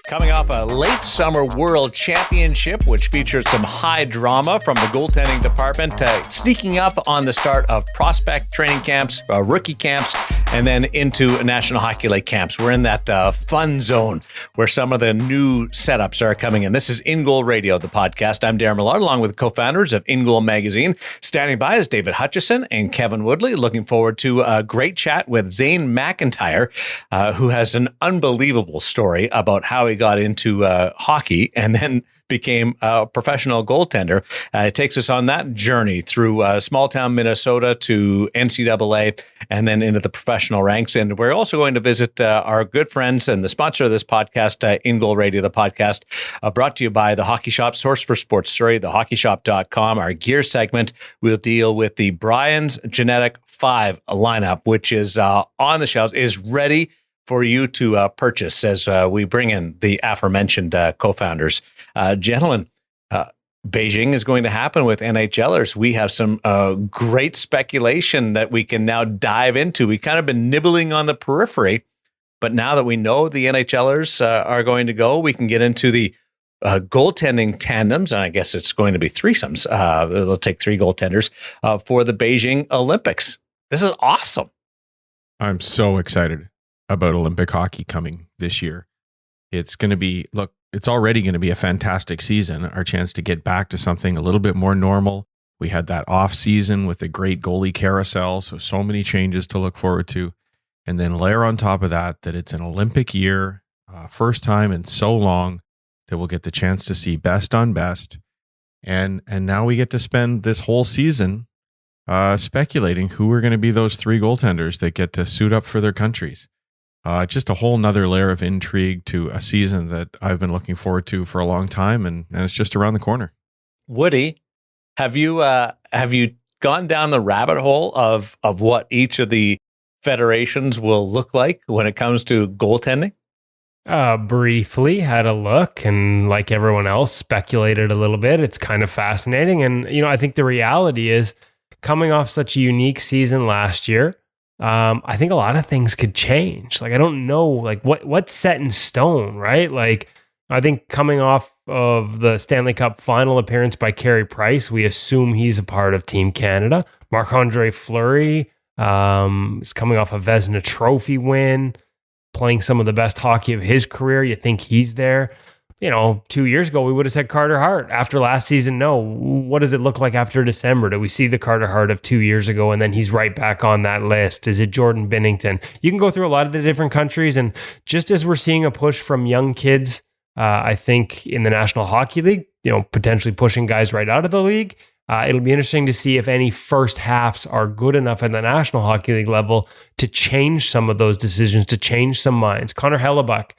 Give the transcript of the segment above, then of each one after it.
Coming off a late summer World Championship, which featured some high drama from the goaltending department, sneaking up on the start of prospect training camps, rookie camps, and then into National Hockey League camps. We're in that fun zone where some of the new setups are coming in. This is In Goal Radio, the podcast. I'm Darren Millard, along with co-founders of In Goal Magazine. Standing by is David Hutchison and Kevin Woodley. Looking forward to a great chat with Zane McIntyre, who has an unbelievable story about how he got into hockey and then became a professional goaltender. It takes us on that journey through small town Minnesota to NCAA and then into the professional ranks. And we're also going to visit our good friends and the sponsor of this podcast, In Goal Radio, the podcast, brought to you by the Hockey Shop, source for sports story, thehockeyshop.com. Our gear segment will deal with the Brian's G-NETik 5 lineup, which is on the shelves, is ready for you to purchase as we bring in the aforementioned co-founders. Gentlemen, Beijing is going to happen with NHLers. We have some great speculation that we can now dive into. We've kind of been nibbling on the periphery, but now that we know the NHLers are going to go, we can get into the goaltending tandems, and I guess it's going to be threesomes. They'll take three goaltenders for the Beijing Olympics. This is awesome. I'm so excited about Olympic hockey coming this year. It's going to be, look, it's already going to be a fantastic season, our chance to get back to something a little bit more normal. We had that off season with the great goalie carousel, so many changes to look forward to. And then layer on top of that it's an Olympic year, first time in so long that we'll get the chance to see best on best. And now we get to spend this whole season speculating who are going to be those three goaltenders that get to suit up for their countries. Just a whole nother layer of intrigue to a season that I've been looking forward to for a long time, and it's just around the corner. Woody, have you gone down the rabbit hole of what each of the federations will look like when it comes to goaltending? Briefly had a look, and like everyone else, speculated a little bit. It's kind of fascinating, and I think the reality is, coming off such a unique season last year, I think a lot of things could change. Like, I don't know, like what's set in stone, right? Like, I think coming off of the Stanley Cup final appearance by Carey Price, we assume he's a part of Team Canada. Marc-Andre Fleury is coming off a Vezina Trophy win, playing some of the best hockey of his career. You think he's there. 2 years ago, we would have said Carter Hart. After last season, no. What does it look like after December? Do we see the Carter Hart of 2 years ago, and then he's right back on that list? Is it Jordan Binnington? You can go through a lot of the different countries, and just as we're seeing a push from young kids, I think in the National Hockey League, potentially pushing guys right out of the league, it'll be interesting to see if any first halves are good enough at the National Hockey League level to change some of those decisions, to change some minds. Connor Hellebuck,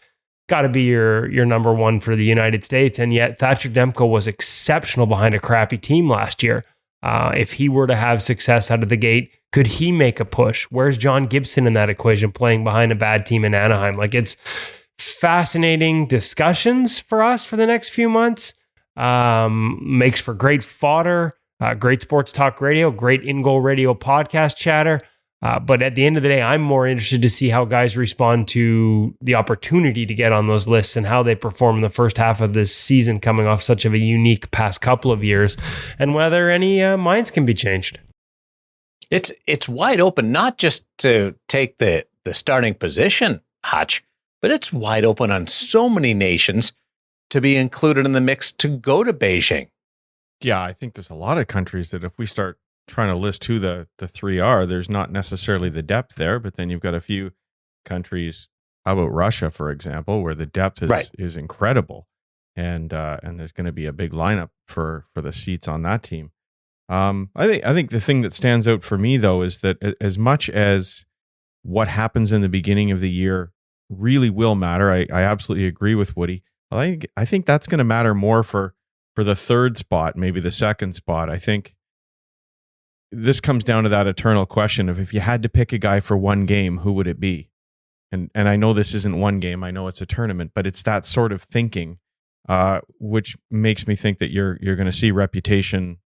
got to be your number one for the United States. And yet Thatcher Demko was exceptional behind a crappy team last year. If he were to have success out of the gate, could he make a push? Where's John Gibson in that equation, playing behind a bad team in Anaheim? Like, it's fascinating discussions for us for the next few months. Makes for great fodder, great sports talk radio, great In Goal Radio podcast chatter. But at the end of the day, I'm more interested to see how guys respond to the opportunity to get on those lists and how they perform in the first half of this season, coming off such of a unique past couple of years, and whether any minds can be changed. It's wide open, not just to take the starting position, Hutch, but it's wide open on so many nations to be included in the mix to go to Beijing. Yeah, I think there's a lot of countries that if we start trying to list who the three are, there's not necessarily the depth there, but then you've got a few countries. How about Russia, for example, where the depth is incredible, and there's going to be a big lineup for the seats on that team. I think the thing that stands out for me, though, is that as much as what happens in the beginning of the year really will matter, I absolutely agree with Woody. I think that's going to matter more for the third spot, maybe the second spot. I think this comes down to that eternal question of, if you had to pick a guy for one game, who would it be? And I know this isn't one game, I know it's a tournament, but it's that sort of thinking, which makes me think that you're going to see reputation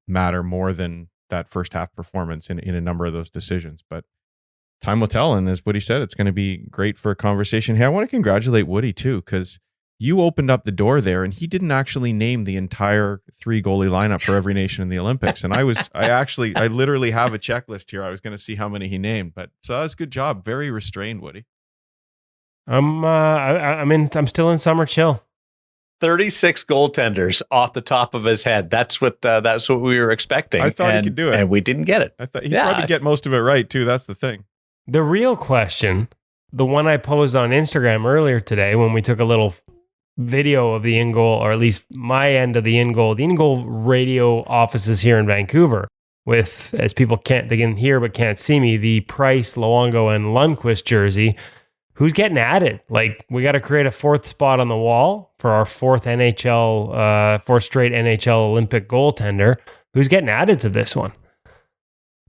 matter more than that first half performance in a number of those decisions. But time will tell. And as Woody said, it's going to be great for a conversation. Hey, I want to congratulate Woody too, because you opened up the door there, and he didn't actually name the entire 3 goalie lineup for every nation in the Olympics. And I literally have a checklist here. I was going to see how many he named, but so that was a good job. Very restrained, Woody. I'm still in summer chill. 36 goaltenders off the top of his head. That's what we were expecting. I thought he could do it, and we didn't get it. I thought he'd probably get most of it right too. That's the thing. The real question, the one I posed on Instagram earlier today when we took a little video of the in-goal, or at least my end of the in-goal radio offices here in Vancouver, with, as they can hear but can't see me, the Price, Luongo, and Lundqvist jersey. Who's getting added? Like, we got to create a 4th spot on the wall for our 4th straight NHL Olympic goaltender. Who's getting added to this one?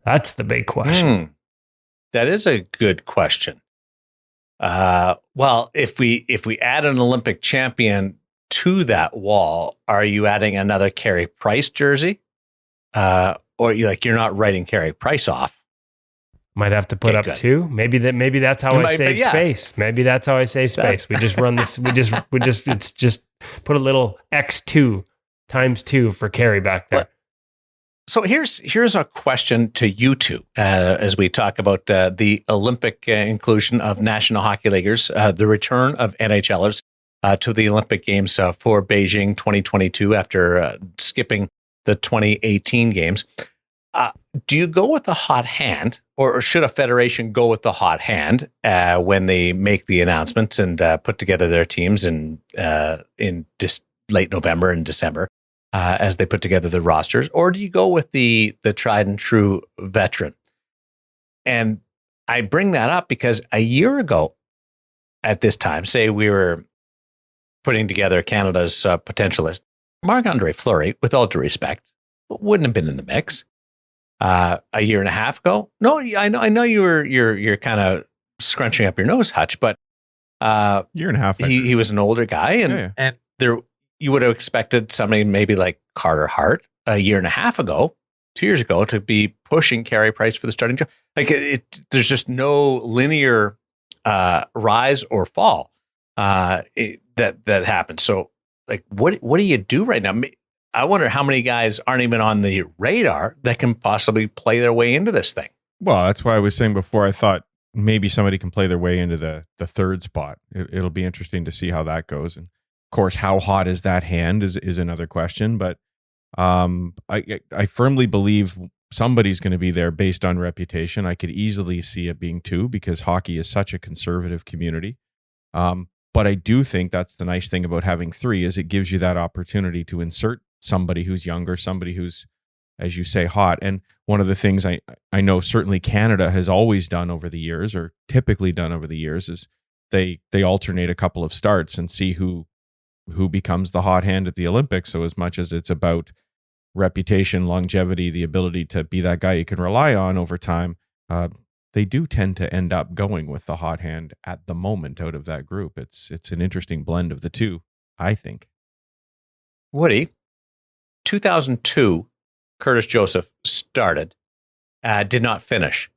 That's the big question. That is a good question. Well, if we add an Olympic champion to that wall, are you adding another Carey Price jersey? Or you're not writing Carey Price off? Might have to put up good. 2. Maybe that's how I save space. Maybe that's how I save space. We just run this. It's just put a little X2 times 2 for Carey back there. Well, so here's a question to you two as we talk about the Olympic inclusion of National Hockey Leaguers, the return of NHLers to the Olympic Games for Beijing 2022 after skipping the 2018 games. Do you go with the hot hand, or should a federation go with the hot hand when they make the announcements and put together their teams in late November and December as they put together the rosters? Or do you go with the tried and true veteran? And I bring that up because a year ago at this time, say we were putting together Canada's potential list, Marc-Andre Fleury, with all due respect, wouldn't have been in the mix. A year and a half ago? No, I know you're kind of scrunching up your nose, Hutch, but year and a half. He was an older guy, and there you would have expected somebody maybe like Carter Hart a year and a half ago, 2 years ago, to be pushing Carey Price for the starting job. Like there's just no linear rise or fall that happens. So, like, what do you do right now? I wonder how many guys aren't even on the radar that can possibly play their way into this thing. Well, that's why I was saying before, I thought maybe somebody can play their way into the 3rd spot. It'll be interesting to see how that goes. And of course, how hot is that hand is another question. But I firmly believe somebody's going to be there based on reputation. I could easily see it being 2 because hockey is such a conservative community. But I do think that's the nice thing about having 3 is it gives you that opportunity to insert somebody who's younger, somebody who's, as you say, hot. And one of the things I know certainly Canada has always done over the years, or typically done over the years, is they alternate a couple of starts and see who becomes the hot hand at the Olympics. So as much as it's about reputation, longevity, the ability to be that guy you can rely on over time, they do tend to end up going with the hot hand at the moment out of that group. It's an interesting blend of the two, I think. Woody, 2002, Curtis Joseph started, did not finish.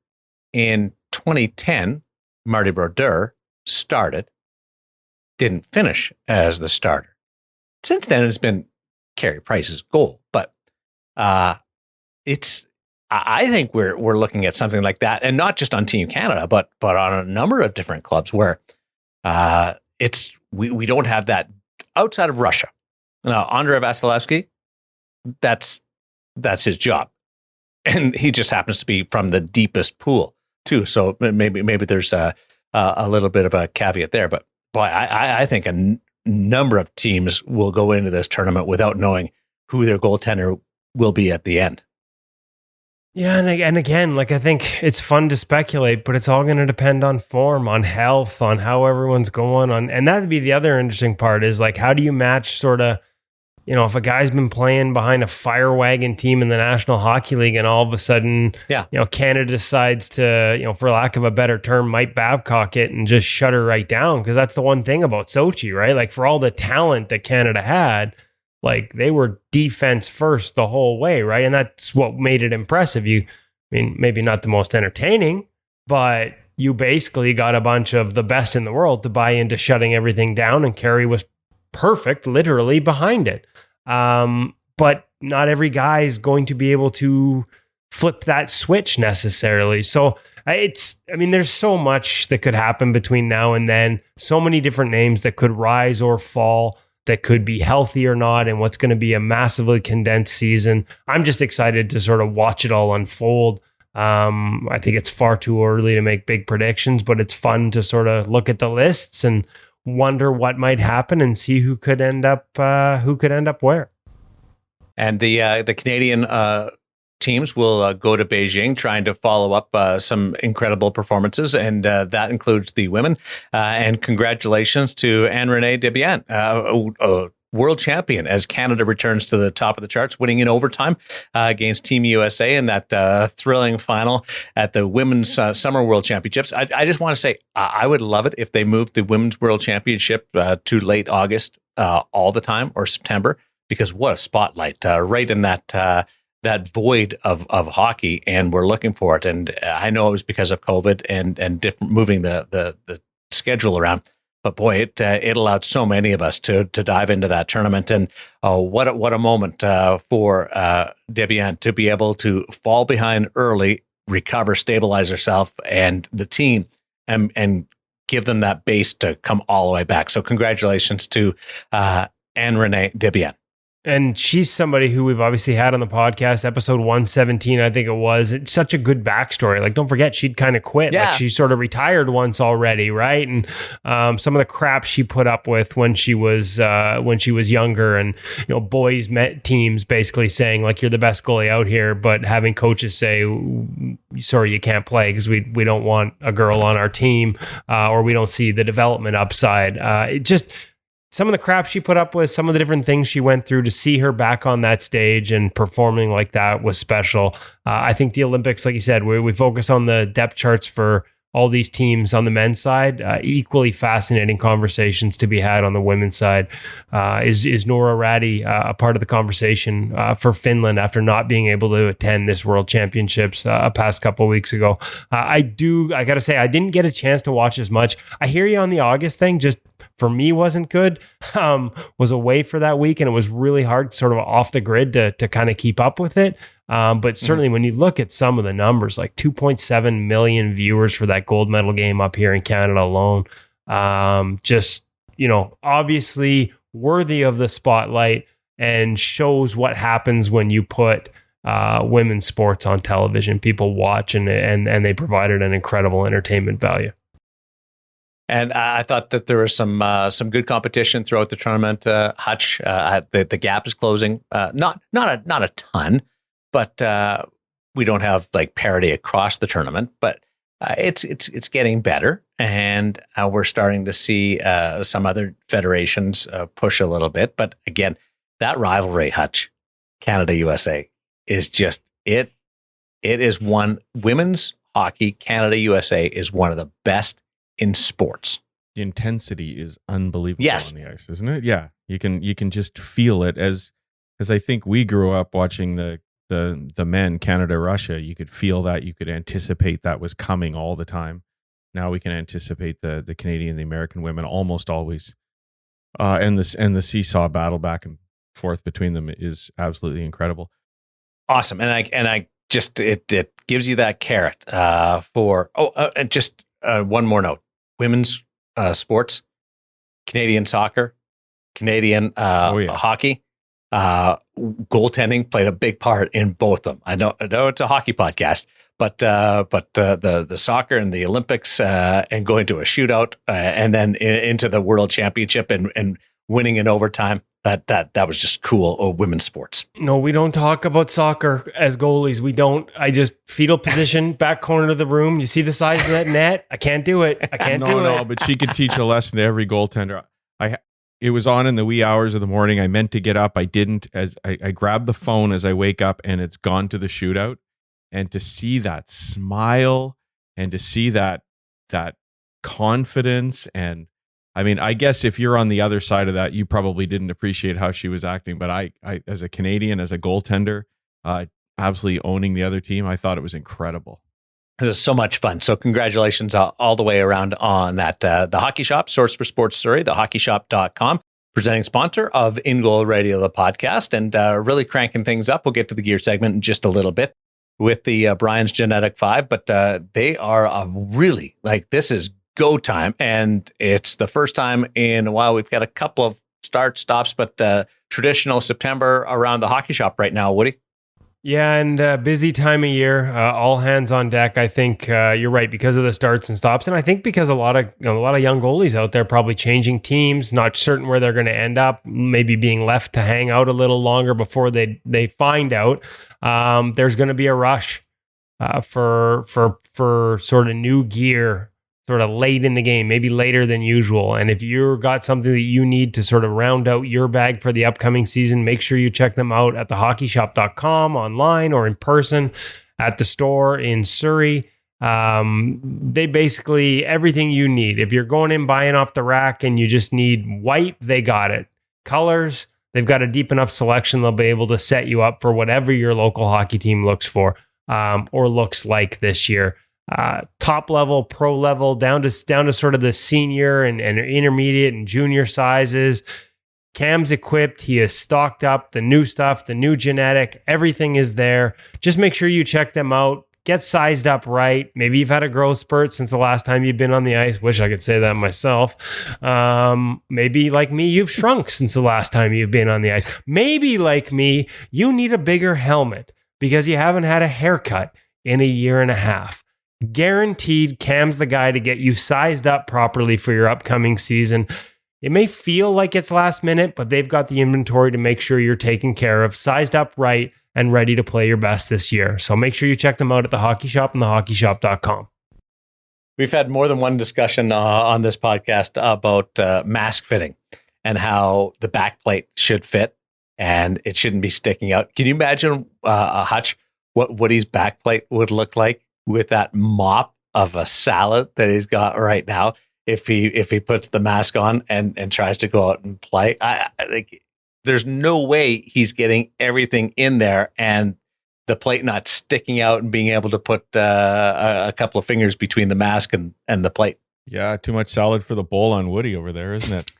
In 2010, Marty Brodeur started, didn't finish as the starter. Since then, it's been Carey Price's goal, but I think we're looking at something like that, and not just on Team Canada, but on a number of different clubs where we don't have that outside of Russia. Now, Andrei Vasilevsky, that's his job, and he just happens to be from the deepest pool too. So maybe there's a little bit of a caveat there, but boy, I think a number of teams will go into this tournament without knowing who their goaltender will be at the end. Yeah, and again, like, I think it's fun to speculate, but it's all going to depend on form, on health, on how everyone's going on. And that'd be the other interesting part is, like, how do you match sort of, you know, if a guy's been playing behind a fire wagon team in the National Hockey League and all of a sudden, you know, Canada decides to, you know, for lack of a better term, Mike Babcock it and just shut her right down. Because that's the one thing about Sochi, right? Like, for all the talent that Canada had, like, they were defense first the whole way, right? And that's what made it impressive. I mean, maybe not the most entertaining, but you basically got a bunch of the best in the world to buy into shutting everything down, and Carey was perfect, literally behind it. But not every guy is going to be able to flip that switch necessarily. So there's so much that could happen between now and then. So many different names that could rise or fall, that could be healthy or not, and what's going to be a massively condensed season. I'm just excited to sort of watch it all unfold. I think it's far too early to make big predictions, but it's fun to sort of look at the lists and wonder what might happen and see who could end up where. And the Canadian teams will go to Beijing trying to follow up some incredible performances, and that includes the women. And congratulations to Anne-Renee Debian, world champion, as Canada returns to the top of the charts, winning in overtime against Team USA in that thrilling final at the Women's Summer World Championships. I just want to say I would love it if they moved the Women's World Championship to late August all the time, or September, because what a spotlight right in that void of hockey, and we're looking for it. And I know it was because of COVID and different moving the schedule around. But boy, it allowed so many of us to dive into that tournament, and what a moment for Debian to be able to fall behind early, recover, stabilize herself and the team, and give them that base to come all the way back. So congratulations to Anne-Renee Debian. And she's somebody who we've obviously had on the podcast, episode 117, I think it was. It's such a good backstory. Like, don't forget, she'd kind of quit. Yeah. Like, she sort of retired once already, right? And some of the crap she put up with when she was younger, and boys met teams basically saying like, you're the best goalie out here, but having coaches say, sorry, you can't play because we don't want a girl on our team, or we don't see the development upside. Some of the crap she put up with, some of the different things she went through, to see her back on that stage and performing like that was special. I think the Olympics, like you said, we focus on the depth charts for all these teams on the men's side. Equally fascinating conversations to be had on the women's side. Is Nora Ratty a part of the conversation for Finland after not being able to attend this World Championships a past couple of weeks ago? I got to say, I didn't get a chance to watch as much. I hear you on the August thing, just for me wasn't good. Was away for that week, and it was really hard sort of off the grid to kind of keep up with it. But certainly when you look at some of the numbers, like 2.7 million viewers for that gold medal game up here in Canada alone, obviously worthy of the spotlight, and shows what happens when you put women's sports on television. People watch, and they provided an incredible entertainment value. And I thought that there was some good competition throughout the tournament. Hutch, the gap is closing. Not a ton, but we don't have like parity across the tournament. But it's getting better, and we're starting to see some other federations push a little bit. But again, that rivalry, Hutch, Canada USA, is just it. It is one. Women's hockey, Canada USA, is one of the best in sports. The intensity is unbelievable yes. on the ice, isn't it? Yeah, you can just feel it as I think we grew up watching the men, Canada, Russia. You could feel that, you could anticipate that was coming all the time. Now we can anticipate the Canadian, the American women almost always, and the seesaw battle back and forth between them is absolutely incredible. Awesome, and I just it gives you that carrot for and just one more note. Women's sports, Canadian soccer, Canadian hockey, goaltending played a big part in both of them. I know it's a hockey podcast, but the soccer and the Olympics and going to a shootout and then into the World Championship and winning in overtime. That was just cool. Women's sports. No, we don't talk about soccer as goalies. We don't. I just fetal position, back corner of the room. You see the size of that net? I can't do it. I can't do it. No, but she could teach a lesson to every goaltender. It was on in the wee hours of the morning. I meant to get up. I didn't. As I grabbed the phone as I wake up, and it's gone to the shootout. And to see that smile, and to see that confidence, and I mean, I guess if you're on the other side of that, you probably didn't appreciate how she was acting. But I as a Canadian, as a goaltender, absolutely owning the other team, I thought it was incredible. It was so much fun. So congratulations all the way around on that. The Hockey Shop, source for sports Surrey, thehockeyshop.com, presenting sponsor of In Goal Radio, the podcast, and really cranking things up. We'll get to the gear segment in just a little bit with the Brian's G-NETik 5, but they are really, like, this is go time, and it's the first time in a while. We've got a couple of start stops, but the traditional September around the Hockey Shop right now, Woody. Yeah, and busy time of year, all hands on deck. I think you're right because of the starts and stops, and I think because a lot of young goalies out there probably changing teams, not certain where they're going to end up, maybe being left to hang out a little longer before they find out. There's going to be a rush for sort of new gear, sort of late in the game, maybe later than usual. And if you've got something that you need to sort of round out your bag for the upcoming season, make sure you check them out at thehockeyshop.com, online or in person at the store in Surrey. They basically everything you need. If you're going in buying off the rack and you just need white, they got it. Colors, they've got a deep enough selection. They'll be able to set you up for whatever your local hockey team looks for or looks like this year. Top level, pro level, down to sort of the senior and intermediate and junior sizes. Cam's equipped. He is stocked up. The new stuff, the new G-NETik, everything is there. Just make sure you check them out. Get sized up right. Maybe you've had a growth spurt since the last time you've been on the ice. Wish I could say that myself. Maybe like me, you've shrunk since the last time you've been on the ice. Maybe like me, you need a bigger helmet because you haven't had a haircut in a year and a half. Guaranteed, Cam's the guy to get you sized up properly for your upcoming season. It may feel like it's last minute, but they've got the inventory to make sure you're taken care of, sized up right, and ready to play your best this year. So make sure you check them out at the Hockey Shop and thehockeyshop.com. We've had more than one discussion on this podcast about mask fitting and how the backplate should fit and it shouldn't be sticking out. Can you imagine, Hutch, what Woody's backplate would look like with that mop of a salad that he's got right now if he puts the mask on and tries to go out and play? I like, there's no way he's getting everything in there and the plate not sticking out and being able to put a couple of fingers between the mask and the plate. Yeah, too much salad for the bowl on Woody over there, isn't it?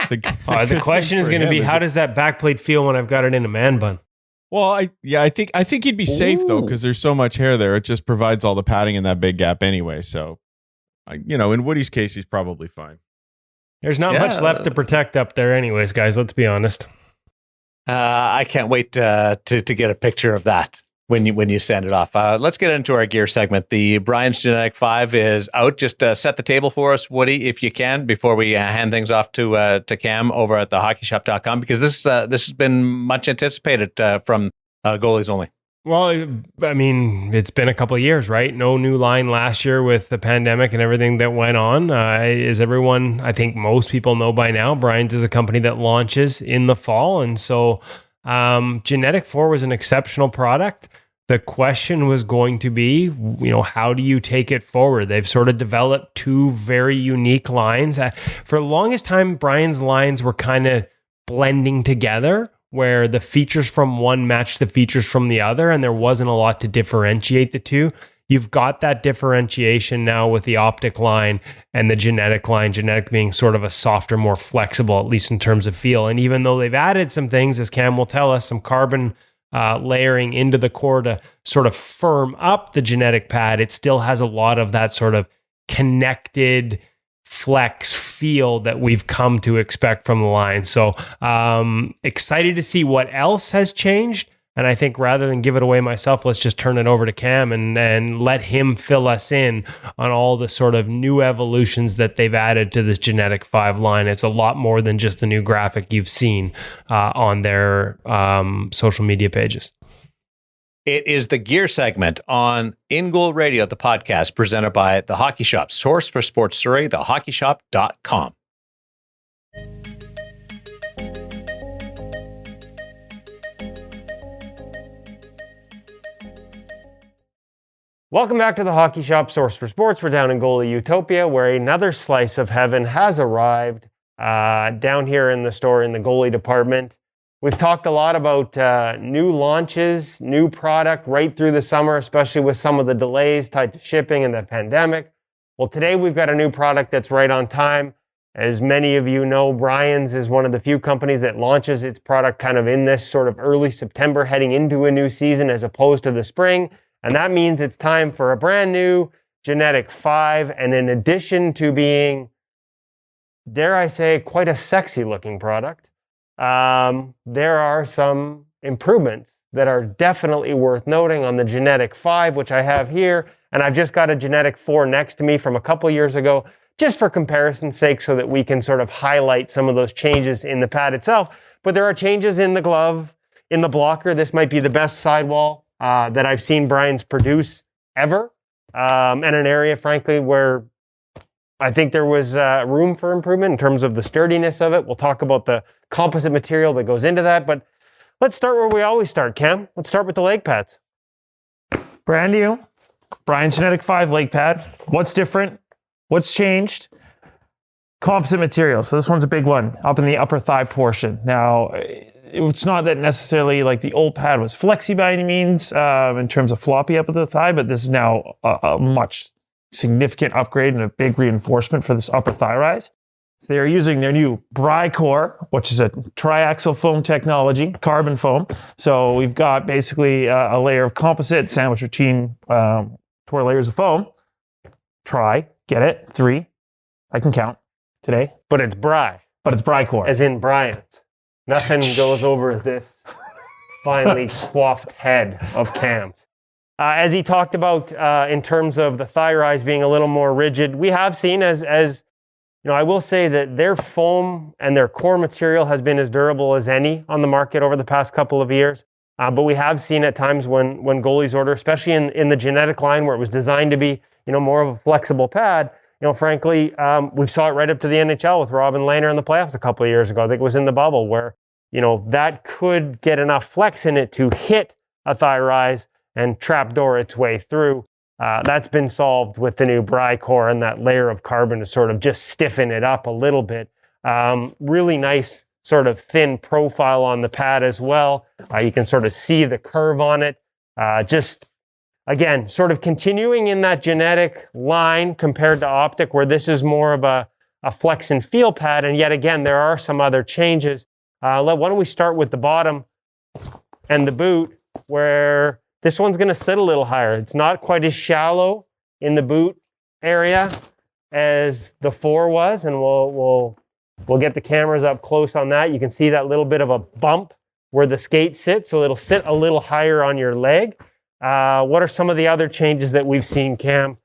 The question is going to be, how does that backplate feel when I've got it in a man bun? Well, I think he'd be safe though, because there's so much hair there. It just provides all the padding in that big gap anyway. So, in Woody's case, he's probably fine. There's not much left to protect up there, anyways, guys. Let's be honest. I can't wait to get a picture of that when you send it off. Let's get into our gear segment. The Brian's G-NETik 5 is out. Just set the table for us, Woody, if you can, before we hand things off to Cam over at thehockeyshop.com, because this has been much anticipated from Goalies Only. Well, I mean, it's been a couple of years, right? No new line last year with the pandemic and everything that went on. As everyone, I think most people know by now, Brian's is a company that launches in the fall. And so G-NETik 4 was an exceptional product. The question was going to be, how do you take it forward? They've sort of developed two very unique lines. For the longest time, Brian's lines were kind of blending together, where the features from one matched the features from the other, and there wasn't a lot to differentiate the two. You've got that differentiation now with the Optic line and the G-NETik line, G-NETik being sort of a softer, more flexible, at least in terms of feel. And even though they've added some things, as Cam will tell us, some carbon layering into the core to sort of firm up the G-NETik pad, it still has a lot of that sort of connected flex feel that we've come to expect from the line. So excited to see what else has changed. And I think rather than give it away myself, let's just turn it over to Cam and let him fill us in on all the sort of new evolutions that they've added to this G-NETik 5 line. It's a lot more than just the new graphic you've seen on their social media pages. It is the gear segment on In Goal Radio, the podcast presented by The Hockey Shop, source for sports Surrey, thehockeyshop.com. Welcome back to the Hockey Shop, source for sports. We're down in goalie utopia, where another slice of heaven has arrived down here in the store in the goalie department, We've talked a lot about new launches, new product right through the summer, especially with some of the delays tied to shipping and the pandemic. Well, today we've got a new product that's right on time. As many of you know, Brian's is one of the few companies that launches its product kind of in this sort of early September heading into a new season as opposed to the spring. And that means it's time for a brand new G-NETik 5. And in addition to being, dare I say, quite a sexy looking product, there are some improvements that are definitely worth noting on the G-NETik 5, which I have here. And I've just got a G-NETik 4 next to me from a couple years ago, just for comparison's sake, so that we can sort of highlight some of those changes in the pad itself. But there are changes in the glove, in the blocker. This might be the best sidewall that I've seen Brian's produce ever. And an area, frankly, where I think there was room for improvement in terms of the sturdiness of it. We'll talk about the composite material that goes into that. But let's start where we always start, Cam. Let's start with the leg pads. Brand new, Brian's G-NETik 5 leg pad. What's different? What's changed? Composite material. So this one's a big one up in the upper thigh portion. Now, it's not that necessarily like the old pad was flexy by any means in terms of floppy up at the thigh, but this is now a much significant upgrade and a big reinforcement for this upper thigh rise. So they are using their new Bri-Core, which is a triaxial foam technology, carbon foam. So we've got basically a layer of composite sandwiched between 4 layers of foam. Get it? 3. I can count today. But it's Bri-Core. as in Brian's. Nothing goes over this finely coiffed head of Cam's. As he talked about in terms of the thigh rise being a little more rigid, we have seen as you know, I will say that their foam and their core material has been as durable as any on the market over the past couple of years. But we have seen at times when goalies order, especially in the G-NETik line where it was designed to be, you know, more of a flexible pad. You know, frankly, we saw it right up to the NHL with Robin Lehner in the playoffs a couple of years ago. I think it was in the bubble where, you know, that could get enough flex in it to hit a thigh rise and trapdoor its way through. That's been solved with the new Bri-Core and that layer of carbon to sort of just stiffen it up a little bit. Really nice sort of thin profile on the pad as well. You can sort of see the curve on it. Just, again, sort of continuing in that G-NETik line compared to Optic, where this is more of a flex and feel pad. And yet again, there are some other changes. Why don't we start with the bottom and the boot, where this one's going to sit a little higher. It's not quite as shallow in the boot area as the 4 was, and we'll get the cameras up close on that. You can see that little bit of a bump where the skate sits, so it'll sit a little higher on your leg. What are some of the other changes that we've seen, Cam,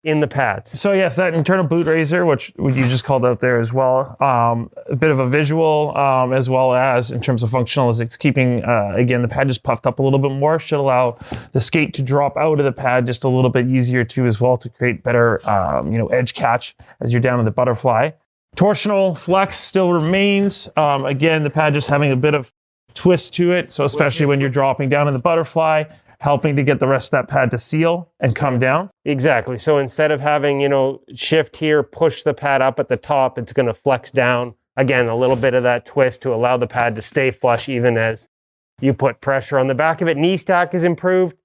in the pads? So yes, that internal boot raiser, which you just called out there as well, a bit of a visual as well as in terms of functional, as it's keeping, again, the pad just puffed up a little bit more, should allow the skate to drop out of the pad just a little bit easier too as well to create better, edge catch as you're down in the butterfly. Torsional flex still remains. Again, the pad just having a bit of twist to it. So especially when you're dropping down in the butterfly, helping to get the rest of that pad to seal and come down. Exactly. So instead of having, shift here, push the pad up at the top, it's going to flex down. Again, a little bit of that twist to allow the pad to stay flush even as you put pressure on the back of it. Knee stack is improved.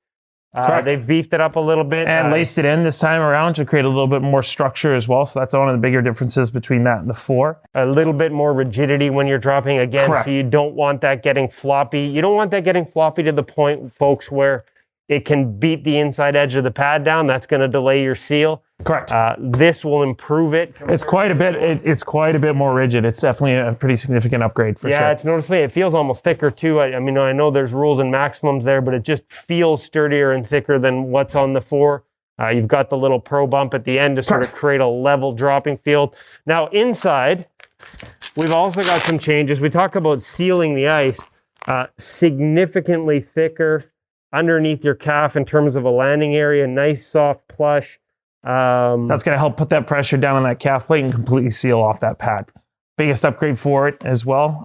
They've beefed it up a little bit. And laced it in this time around to create a little bit more structure as well. So that's one of the bigger differences between that and the 4. A little bit more rigidity when you're dropping again. Correct. So you don't want that getting floppy. You don't want that getting floppy to the point, folks, where it can beat the inside edge of the pad down. That's going to delay your seal. Correct. This will improve it. It's quite a bit. It's quite a bit more rigid. It's definitely a pretty significant upgrade for sure. Yeah, it's noticeably. It feels almost thicker too. I mean, I know there's rules and maximums there, but it just feels sturdier and thicker than what's on the 4. You've got the little pro bump at the end to sort of create a level dropping field. Now inside, we've also got some changes. We talk about sealing the ice. Significantly thicker underneath your calf in terms of a landing area. Nice soft plush. That's going to help put that pressure down on that calf plate and completely seal off that pad. Biggest upgrade for it as well.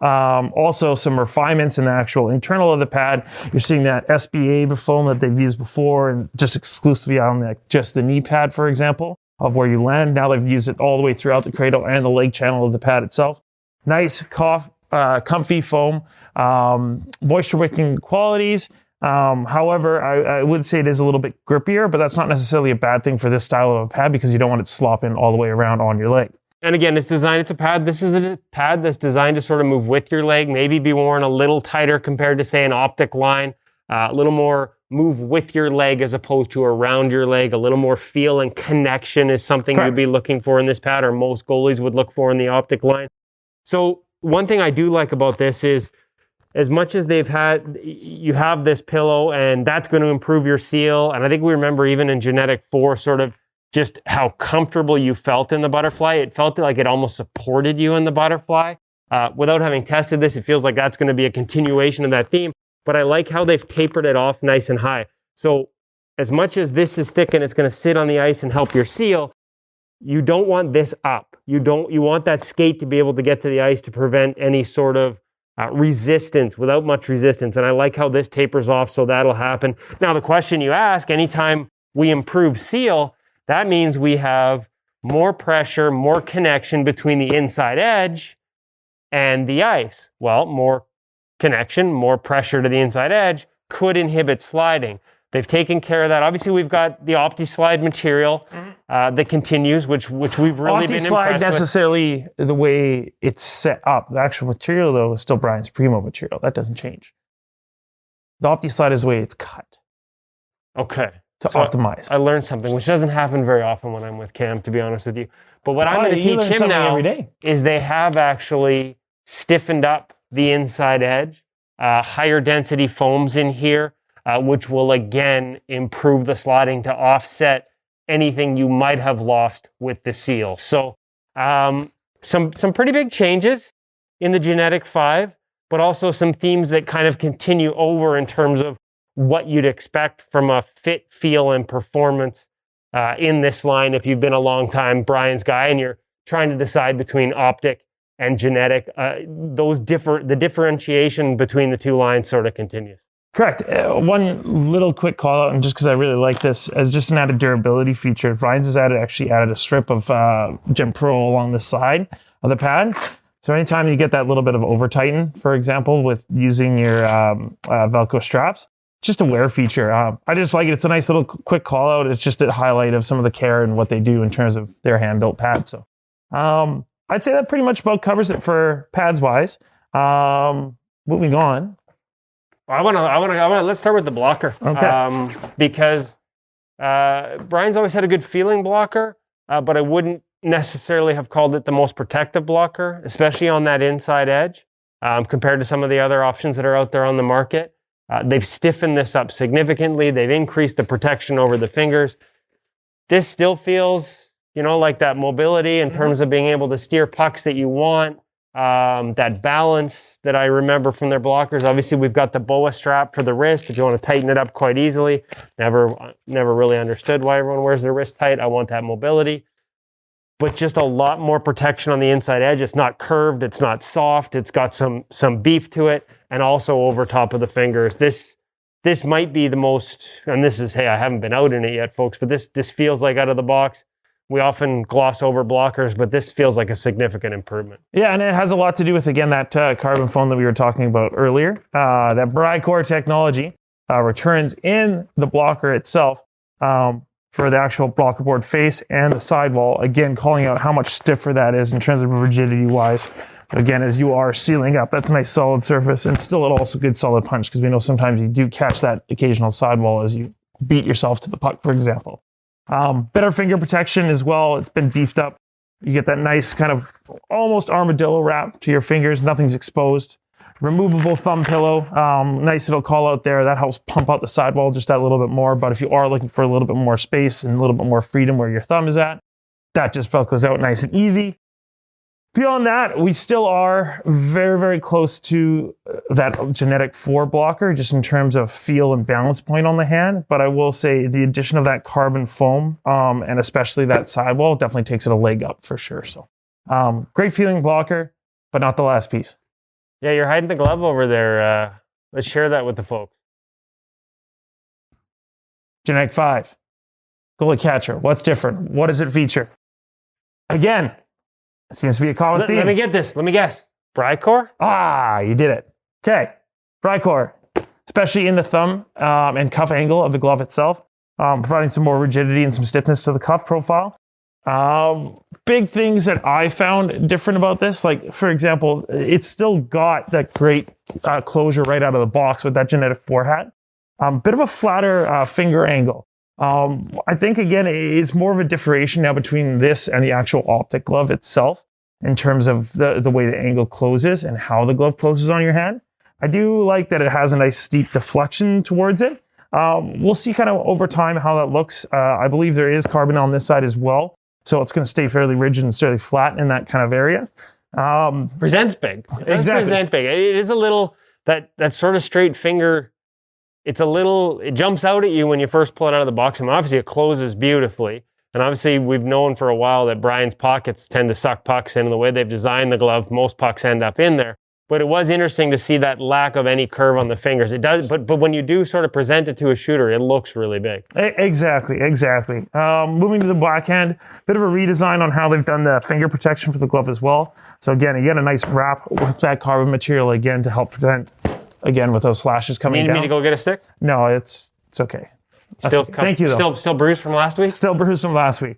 Also some refinements in the actual internal of the pad. You're seeing that SBA foam that they've used before and just exclusively on just the knee pad, for example, of where you land. Now they've used it all the way throughout the cradle and the leg channel of the pad itself. Nice comfy foam, moisture wicking qualities. However, I would say it is a little bit grippier, but that's not necessarily a bad thing for this style of a pad because you don't want it slopping all the way around on your leg. And again, it's a pad. This is a pad that's designed to sort of move with your leg, maybe be worn a little tighter compared to, say, an optic line, a little more move with your leg as opposed to around your leg. A little more feel and connection is something you'd be looking for in this pad, or most goalies would look for in the optic line. So one thing I do like about this is, as much as you have this pillow, and that's going to improve your seal. And I think we remember even in G-NETik 4, sort of just how comfortable you felt in the butterfly. It felt like it almost supported you in the butterfly. Without having tested this, it feels like that's going to be a continuation of that theme. But I like how they've tapered it off nice and high. So as much as this is thick and it's going to sit on the ice and help your seal, you don't want this up. You want that skate to be able to get to the ice to prevent any sort of resistance, without much resistance. And I like how this tapers off, so that'll happen. Now, the question you ask, anytime we improve seal, that means we have more pressure, more connection between the inside edge and the ice. Well, more connection, more pressure to the inside edge could inhibit sliding. They've taken care of that. Obviously, we've got the OptiSlide material that continues, which we've really been impressed with. OptiSlide necessarily the way it's set up. The actual material, though, is still Brian's Primo material. That doesn't change. The OptiSlide is the way it's cut. Okay. To optimize. I learned something, which doesn't happen very often when I'm with Cam, to be honest with you. But what I'm going to teach him now is they have actually stiffened up the inside edge, higher density foams in here, which will again improve the sliding to offset anything you might have lost with the seal. So some pretty big changes in the G-NETik 5, but also some themes that kind of continue over in terms of what you'd expect from a fit, feel, and performance in this line. If you've been a long time Brian's guy and you're trying to decide between optic and G-NETik, the differentiation between the two lines sort of continues. Correct. One little quick call out, and just because I really like this as just an added durability feature, Brian's has actually added a strip of Gem Pro along the side of the pad. So anytime you get that little bit of over tighten, for example, with using your Velcro straps, just a wear feature. I just like it. It's a nice little quick call out. It's just a highlight of some of the care and what they do in terms of their hand built pads. So I'd say that pretty much about covers it for pads wise. Moving on. Let's start with the blocker. Okay. Because Brian's always had a good feeling blocker, but I wouldn't necessarily have called it the most protective blocker, especially on that inside edge, compared to some of the other options that are out there on the market. They've stiffened this up significantly. They've increased the protection over the fingers. This still feels, like that mobility in terms of being able to steer pucks that you want. That balance that I remember from their blockers. Obviously, we've got the BOA strap for the wrist if you want to tighten it up quite easily. Never really understood why everyone wears their wrist tight. I want that mobility. But just a lot more protection on the inside edge. It's not curved. It's not soft. It's got some beef to it, and also over top of the fingers. This might be the most, and this is, hey, I haven't been out in it yet, folks, but this feels like out of the box. We often gloss over blockers, but this feels like a significant improvement. Yeah, and it has a lot to do with, again, that carbon foam that we were talking about earlier. That Bri-Core technology returns in the blocker itself for the actual blocker board face and the sidewall, again, calling out how much stiffer that is in terms of rigidity-wise. Again, as you are sealing up, that's a nice solid surface, and still also good solid punch, because we know sometimes you do catch that occasional sidewall as you beat yourself to the puck, for example. Better finger protection as well. It's been beefed up. You get that nice kind of almost armadillo wrap to your fingers. Nothing's exposed. Removable thumb pillow. Nice little call out there. That helps pump out the sidewall just that little bit more. But if you are looking for a little bit more space and a little bit more freedom where your thumb is at, that just velcros out nice and easy. Beyond that, we still are very, very close to that G-NETik 4 blocker, just in terms of feel and balance point on the hand. But I will say the addition of that carbon foam, and especially that sidewall, definitely takes it a leg up for sure. So great feeling blocker, but not the last piece. Yeah, you're hiding the glove over there. Let's share that with the folks. G-NETik 5, goalie catcher. What's different? What does it feature? Again, seems to be a common theme. Let me get this. Let me guess. Bri-Core? Ah, you did it. Okay. Bri-Core, especially in the thumb and cuff angle of the glove itself, providing some more rigidity and some stiffness to the cuff profile. Big things that I found different about this, like for example, it's still got that great closure right out of the box with that G-NETik 4 hat. Bit of a flatter finger angle. I think again, it's more of a differentiation now between this and the actual optic glove itself in terms of the way the angle closes and how the glove closes on your hand. I do like that it has a nice steep deflection towards it. We'll see kind of over time how that looks. I believe there is carbon on this side as well. So it's going to stay fairly rigid and fairly flat in that kind of area. Presents big. It does Exactly. present big. It is a little, that sort of straight finger, it jumps out at you when you first pull it out of the box. And obviously it closes beautifully. And obviously we've known for a while that Brian's pockets tend to suck pucks in. And the way they've designed the glove, most pucks end up in there. But it was interesting to see that lack of any curve on the fingers. It does, but when you do sort of present it to a shooter, it looks really big. Exactly. Moving to the backhand, bit of a redesign on how they've done the finger protection for the glove as well. So again, you get a nice wrap with that carbon material again to help prevent, again, with those slashes coming You need down. me to go get a stick? No, it's okay. Still okay. Thank you, though. Still bruised from last week? Still bruised from last week.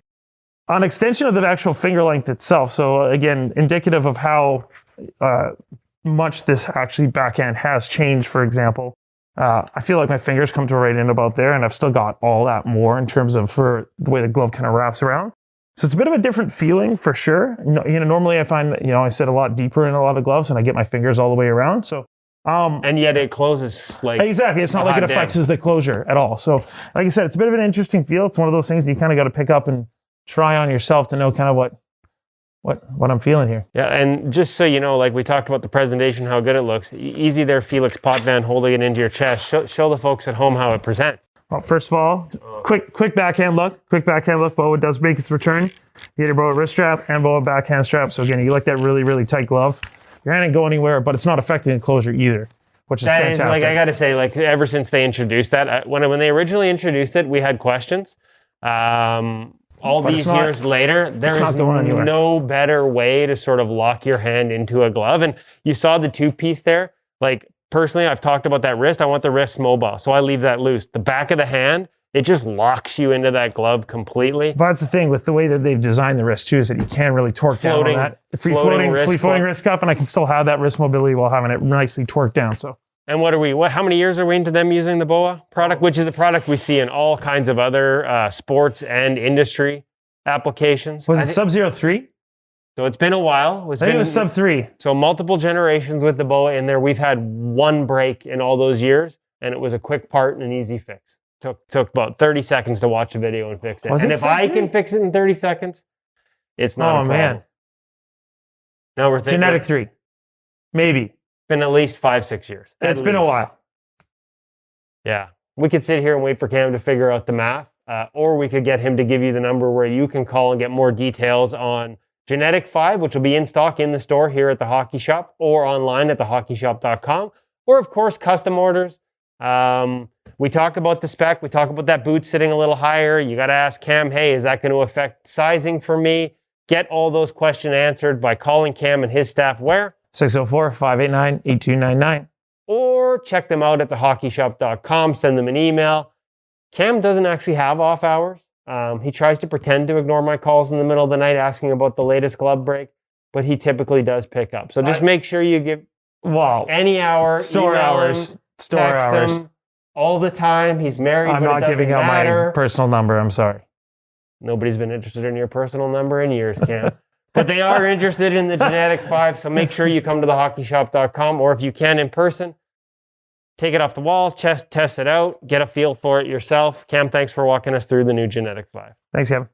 On extension of the actual finger length itself, so again, indicative of how much this actually backhand has changed, for example. I feel like my fingers come to right in about there, and I've still got all that more in terms of for the way the glove kind of wraps around. So it's a bit of a different feeling for sure. Normally I find, I sit a lot deeper in a lot of gloves and I get my fingers all the way around. So and yet it closes like exactly. It's not like it affects the closure at all. So like I said, it's a bit of an interesting feel. It's one of those things that you kind of got to pick up and try on yourself to know kind of what I'm feeling here. Yeah, and just so you know, like we talked about the presentation, how good it looks. Easy there, Felix Potvin, holding it into your chest. Show the folks at home how it presents. Well, first of all, quick backhand look. Boa does make its return. You get your boa wrist strap and boa backhand strap. So again, you like that really, really tight glove. Your hand ain't go anywhere, but it's not affecting the closure either, which is fantastic. That is, I gotta say, ever since they introduced that, when they originally introduced it, we had questions. All these years later, there is no better way to sort of lock your hand into a glove. And you saw the two-piece there. Like, personally, I've talked about that wrist. I want the wrist mobile, so I leave that loose. The back of the hand, it just locks you into that glove completely. But that's the thing with the way that they've designed the wrist, too, is that you can really torque down on that. Floating wrist cuff, and I can still have that wrist mobility while having it nicely torqued down. So. And how many years are we into them using the BOA product, which is a product we see in all kinds of other sports and industry applications? Was it Sub-Zero 3? So it's been a while. I think it was Sub 3. So multiple generations with the BOA in there. We've had one break in all those years, and it was a quick part and an easy fix. Took about 30 seconds to watch a video and fix it. And if I can fix it in 30 seconds, it's not a problem. Man. Now we're thinking G-NETik 3. Maybe. Been at least 5-6 years. It's been a while. Yeah. We could sit here and wait for Cam to figure out the math, or we could get him to give you the number where you can call and get more details on G-NETik 5, which will be in stock in the store here at the Hockey Shop or online at thehockeyshop.com, or of course, custom orders. We talk about the spec. We talk about that boot sitting a little higher. You got to ask Cam, hey, is that going to affect sizing for me? Get all those questions answered by calling Cam and his staff where? 604-589-8299. Or check them out at thehockeyshop.com. Send them an email. Cam doesn't actually have off hours. He tries to pretend to ignore my calls in the middle of the night asking about the latest glove break, but he typically does pick up. So just make sure you give any hour, store hours, text him all the time. He's married, I'm not giving out my personal number. I'm sorry. Nobody's been interested in your personal number in years, Cam. But they are interested in the G-NETik 5, so make sure you come to thehockeyshop.com, or if you can in person, take it off the wall, test it out, get a feel for it yourself. Cam, thanks for walking us through the new G-NETik 5. Thanks, Kevin.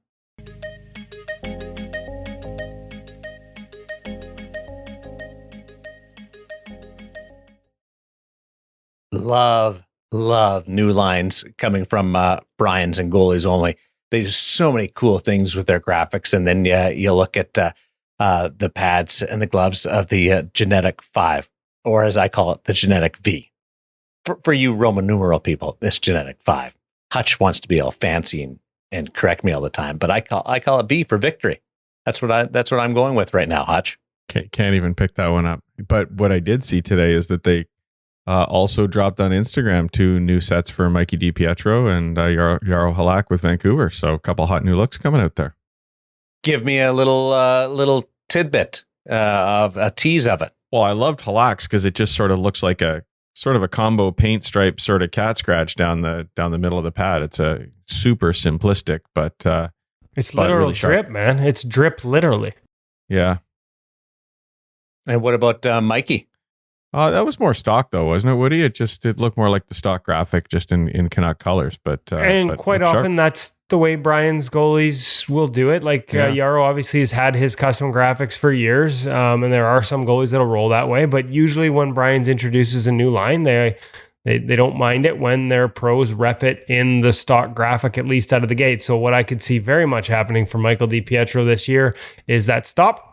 Love new lines coming from Brian's and Goalies Only. They do so many cool things with their graphics. And then you look at the pads and the gloves of the G-NETik 5, or as I call it, the G-NETik V. For you Roman numeral people, this G-NETik 5. Hutch wants to be all fancy and correct me all the time, but I call it V for victory. That's what I'm going with right now, Hutch. Can't even pick that one up. But what I did see today is that they also dropped on Instagram 2 new sets for Mikey DiPietro and Yarrow Halak with Vancouver. So a couple hot new looks coming out there. Give me a little tidbit of a tease of it. Well, I loved Halak's because it just sort of looks like a sort of a combo paint stripe sort of cat scratch down the middle of the pad. It's a super simplistic, but it's literal really drip, man. It's drip literally. Yeah. And what about Mikey? That was more stock though, wasn't it, Woody? It looked more like the stock graphic, just in Canuck colors. But quite often that's the way Brian's goalies will do it. Like Yarrow obviously has had his custom graphics for years, and there are some goalies that'll roll that way. But usually when Brian's introduces a new line, they don't mind it when their pros rep it in the stock graphic, at least out of the gate. So what I could see very much happening for Michael DiPietro this year is that stock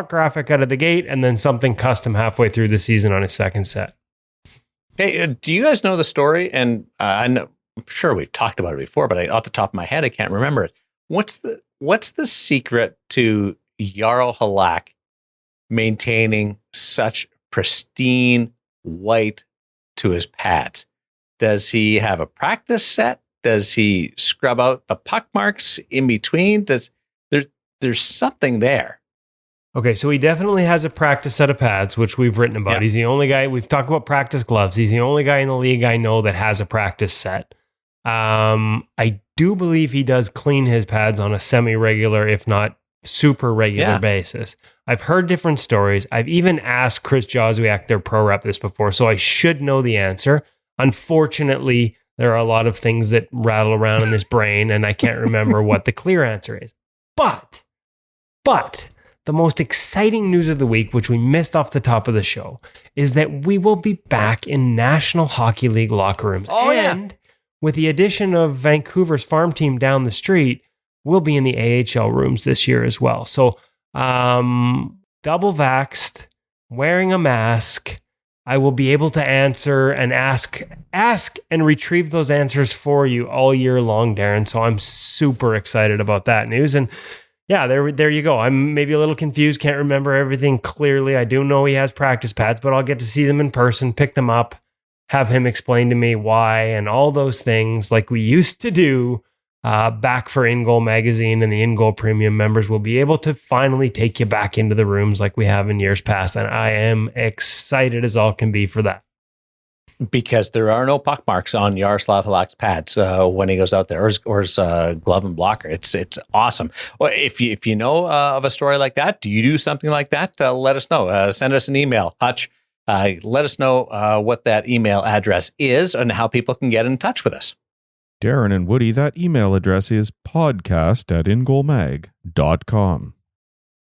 graphic out of the gate and then something custom halfway through the season on his second set. Hey, do you guys know the story? And I'm sure we've talked about it before, but off the top of my head, I can't remember it. What's the secret to Yarrow Halak maintaining such pristine white to his pads? Does he have a practice set? Does he scrub out the puck marks in between? There's something there. Okay, so he definitely has a practice set of pads, which we've written about. Yeah. He's the only guy, we've talked about practice gloves. He's the only guy in the league I know that has a practice set. I do believe he does clean his pads on a semi-regular, if not super regular basis. I've heard different stories. I've even asked Chris Joswiak, their pro rep, this before, so I should know the answer. Unfortunately, there are a lot of things that rattle around in this brain, and I can't remember what the clear answer is. But the most exciting news of the week, which we missed off the top of the show, is that we will be back in National Hockey League locker rooms. Oh, and with the addition of Vancouver's farm team down the street, we'll be in the AHL rooms this year as well. So double vaxxed, wearing a mask, I will be able to answer and ask and retrieve those answers for you all year long, Darren. So I'm super excited about that news. And yeah, there you go. I'm maybe a little confused, can't remember everything clearly. I do know he has practice pads, but I'll get to see them in person, pick them up, have him explain to me why and all those things like we used to do back for In Goal Magazine, and the In Goal Premium members will be able to finally take you back into the rooms like we have in years past. And I am excited as all can be for that. Because there are no puck marks on Yaroslav Halak's pads when he goes out there, or his glove and blocker. It's awesome. Well, if you know of a story like that, do you do something like that? Let us know. Send us an email, Hutch. Let us know what that email address is and how people can get in touch with us. Darren and Woody, that email address is podcast@ingoalmag.com.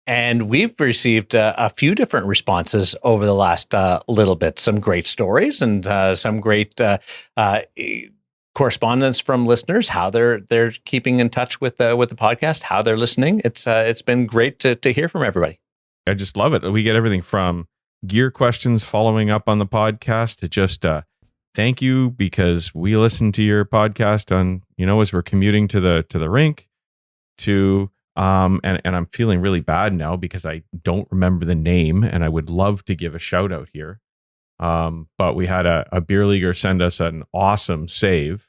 And we've received a few different responses over the last little bit. Some great stories and some great correspondence from listeners, how they're keeping in touch with the podcast, how they're listening. It's been great to hear from everybody. I just love it. We get everything from gear questions following up on the podcast to just thank you because we listen to your podcast on, as we're commuting to the rink, to and I'm feeling really bad now because I don't remember the name and I would love to give a shout out here. But we had a beer leaguer send us an awesome save.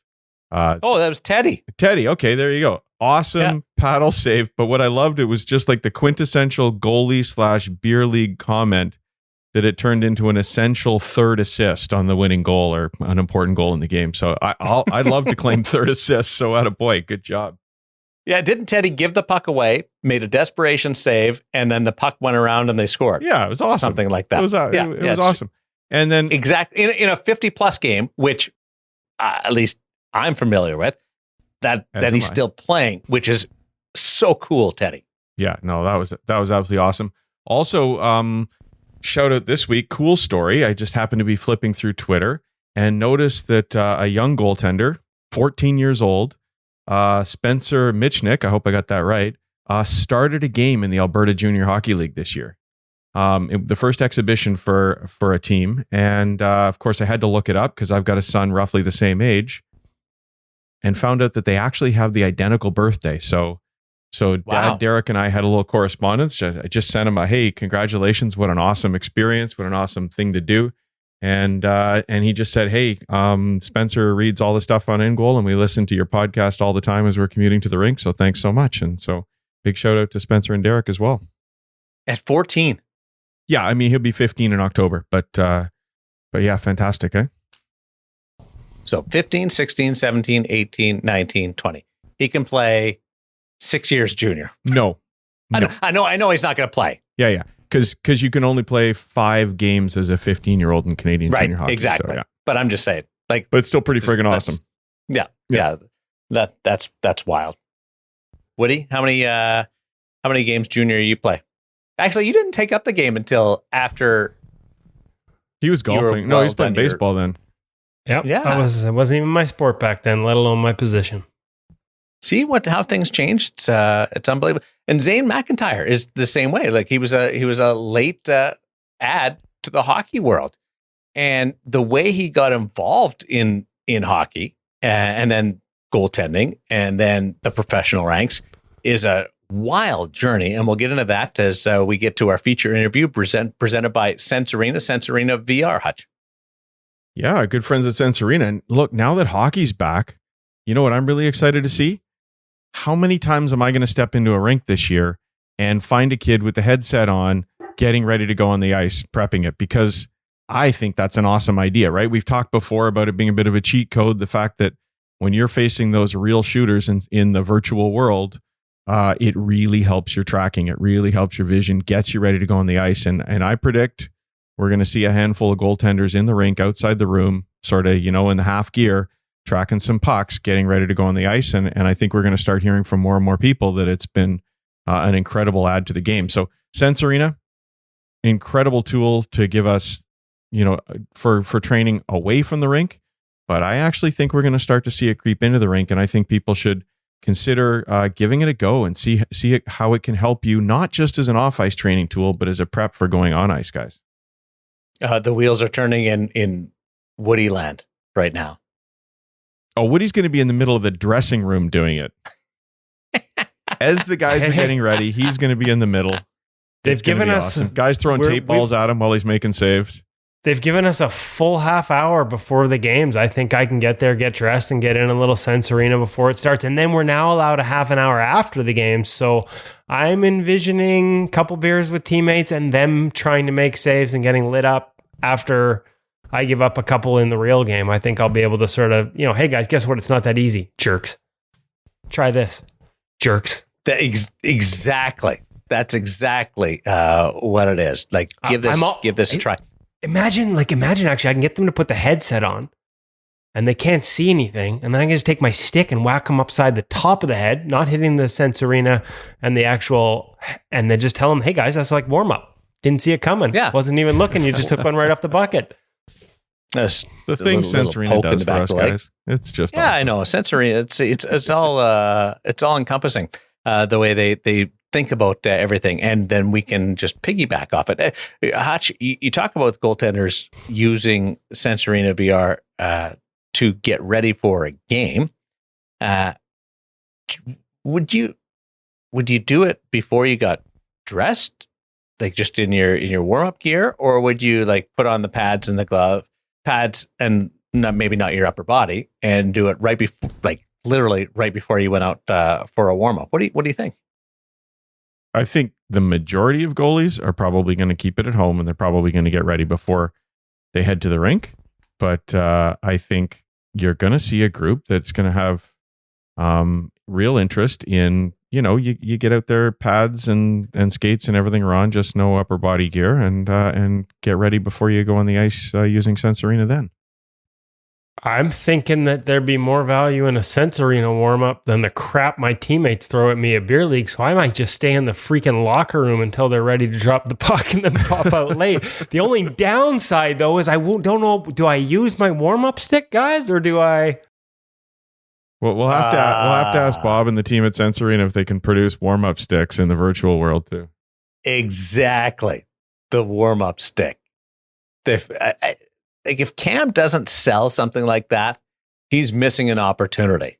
That was Teddy. Teddy. Okay, there you go. Awesome paddle save. But what I loved, it was just like the quintessential goalie/beer league comment that it turned into an essential third assist on the winning goal or an important goal in the game. So I'd love to claim third assist. So attaboy, good job. Yeah, didn't Teddy give the puck away, made a desperation save, and then the puck went around and they scored? Yeah, it was awesome. Something like that. It was awesome. And then exactly in a 50-plus game, which at least I'm familiar with, that he's still playing, which is so cool, Teddy. Yeah, no, that was absolutely awesome. Also, shout out this week, cool story. I just happened to be flipping through Twitter and noticed that a young goaltender, 14 years old, Spencer Michnik, I hope I got that right, started a game in the Alberta Junior Hockey League this year. The first exhibition for a team. And of course, I had to look it up because I've got a son roughly the same age and found out that they actually have the identical birthday. So So Wow. Dad, Derek, and I had a little correspondence. I just sent him a, hey, congratulations. What an awesome experience. What an awesome thing to do. And he just said, hey, Spencer reads all the stuff on In Goal, and we listen to your podcast all the time as we're commuting to the rink. So thanks so much. And so big shout out to Spencer and Derek as well. At 14. Yeah, I mean, he'll be 15 in October, but yeah, fantastic, eh? So 15, 16, 17, 18, 19, 20. He can play 6 years junior. No. I know he's not going to play. Yeah. Because you can only play 5 games as a 15-year-old in Canadian Right, junior hockey. exactly. So, yeah. But I'm just saying, like, But it's still pretty friggin' awesome. Yeah. That's wild. Woody, how many games junior you play? Actually, you didn't take up the game until after. He was golfing. No, he's playing baseball then. Yep. Yeah. It wasn't even my sport back then, let alone my position. See how things changed. It's unbelievable. And Zane McIntyre is the same way. Like he was a late add to the hockey world, and the way he got involved in hockey and then goaltending and then the professional ranks is a wild journey. And we'll get into that as we get to our feature interview presented by Sensorina VR. Hutch. Yeah, good friends at Sensorina. And look, now that hockey's back, you know what I'm really excited to see? How many times am I going to step into a rink this year and find a kid with the headset on, getting ready to go on the ice, prepping it? Because I think that's an awesome idea, right? We've talked before about it being a bit of a cheat code. The fact that when you're facing those real shooters in the virtual world, it really helps your tracking. It really helps your vision, gets you ready to go on the ice. And I predict we're going to see a handful of goaltenders in the rink outside the room, sort of, in the half gear, tracking some pucks, getting ready to go on the ice. And I think we're going to start hearing from more and more people that it's been an incredible add to the game. So Sensorina, incredible tool to give us, for training away from the rink. But I actually think we're going to start to see it creep into the rink. And I think people should consider giving it a go and see how it can help you, not just as an off-ice training tool, but as a prep for going on ice, guys. The wheels are turning in Woody land right now. Oh, Woody's going to be in the middle of the dressing room doing it. As the guys are getting ready, he's going to be in the middle. They've given us awesome. Guys throwing tape balls at him while he's making saves. They've given us a full half hour before the games. I think I can get there, get dressed, and get in a little Sensorina before it starts. And then we're now allowed a half an hour after the game. So I'm envisioning a couple beers with teammates and them trying to make saves and getting lit up after I give up a couple in the real game. I think I'll be able to sort of, hey guys, guess what? It's not that easy. Jerks. Try this. Jerks. Exactly. That's exactly what it is. Like, give this a try. Imagine actually I can get them to put the headset on and they can't see anything. And then I can just take my stick and whack them upside the top of the head, not hitting the Sensorina and and then just tell them, hey guys, that's like warm up. Didn't see it coming. Yeah. Wasn't even looking. You just took one right off the bucket. The thing Sensorina does for us guys. It's just yeah, awesome. I know. Sensorina. It's all encompassing. The way they think about everything, and then we can just piggyback off it. Hutch, you talk about goaltenders using Sensorina VR to get ready for a game. Would you do it before you got dressed, like just in your warm up gear, or would you like put on the pads and the pads and maybe not your upper body and do it right before, like literally right before you went out for a warm up? What do you think? I think the majority of goalies are probably going to keep it at home and they're probably going to get ready before they head to the rink. But I think you're going to see a group that's going to have real interest in, you get out there, pads and skates and everything are on, just no upper body gear, and get ready before you go on the ice using Sensorina then. I'm thinking that there'd be more value in a Sensorina warm-up than the crap my teammates throw at me at beer league, so I might just stay in the freaking locker room until they're ready to drop the puck and then pop out late. The only downside, though, is don't know, do I use my warm-up stick, guys, or do I... Well, we'll have to ask Bob and the team at Sensorina if they can produce warm-up sticks in the virtual world, too. Exactly. The warm-up stick. If Cam doesn't sell something like that, he's missing an opportunity.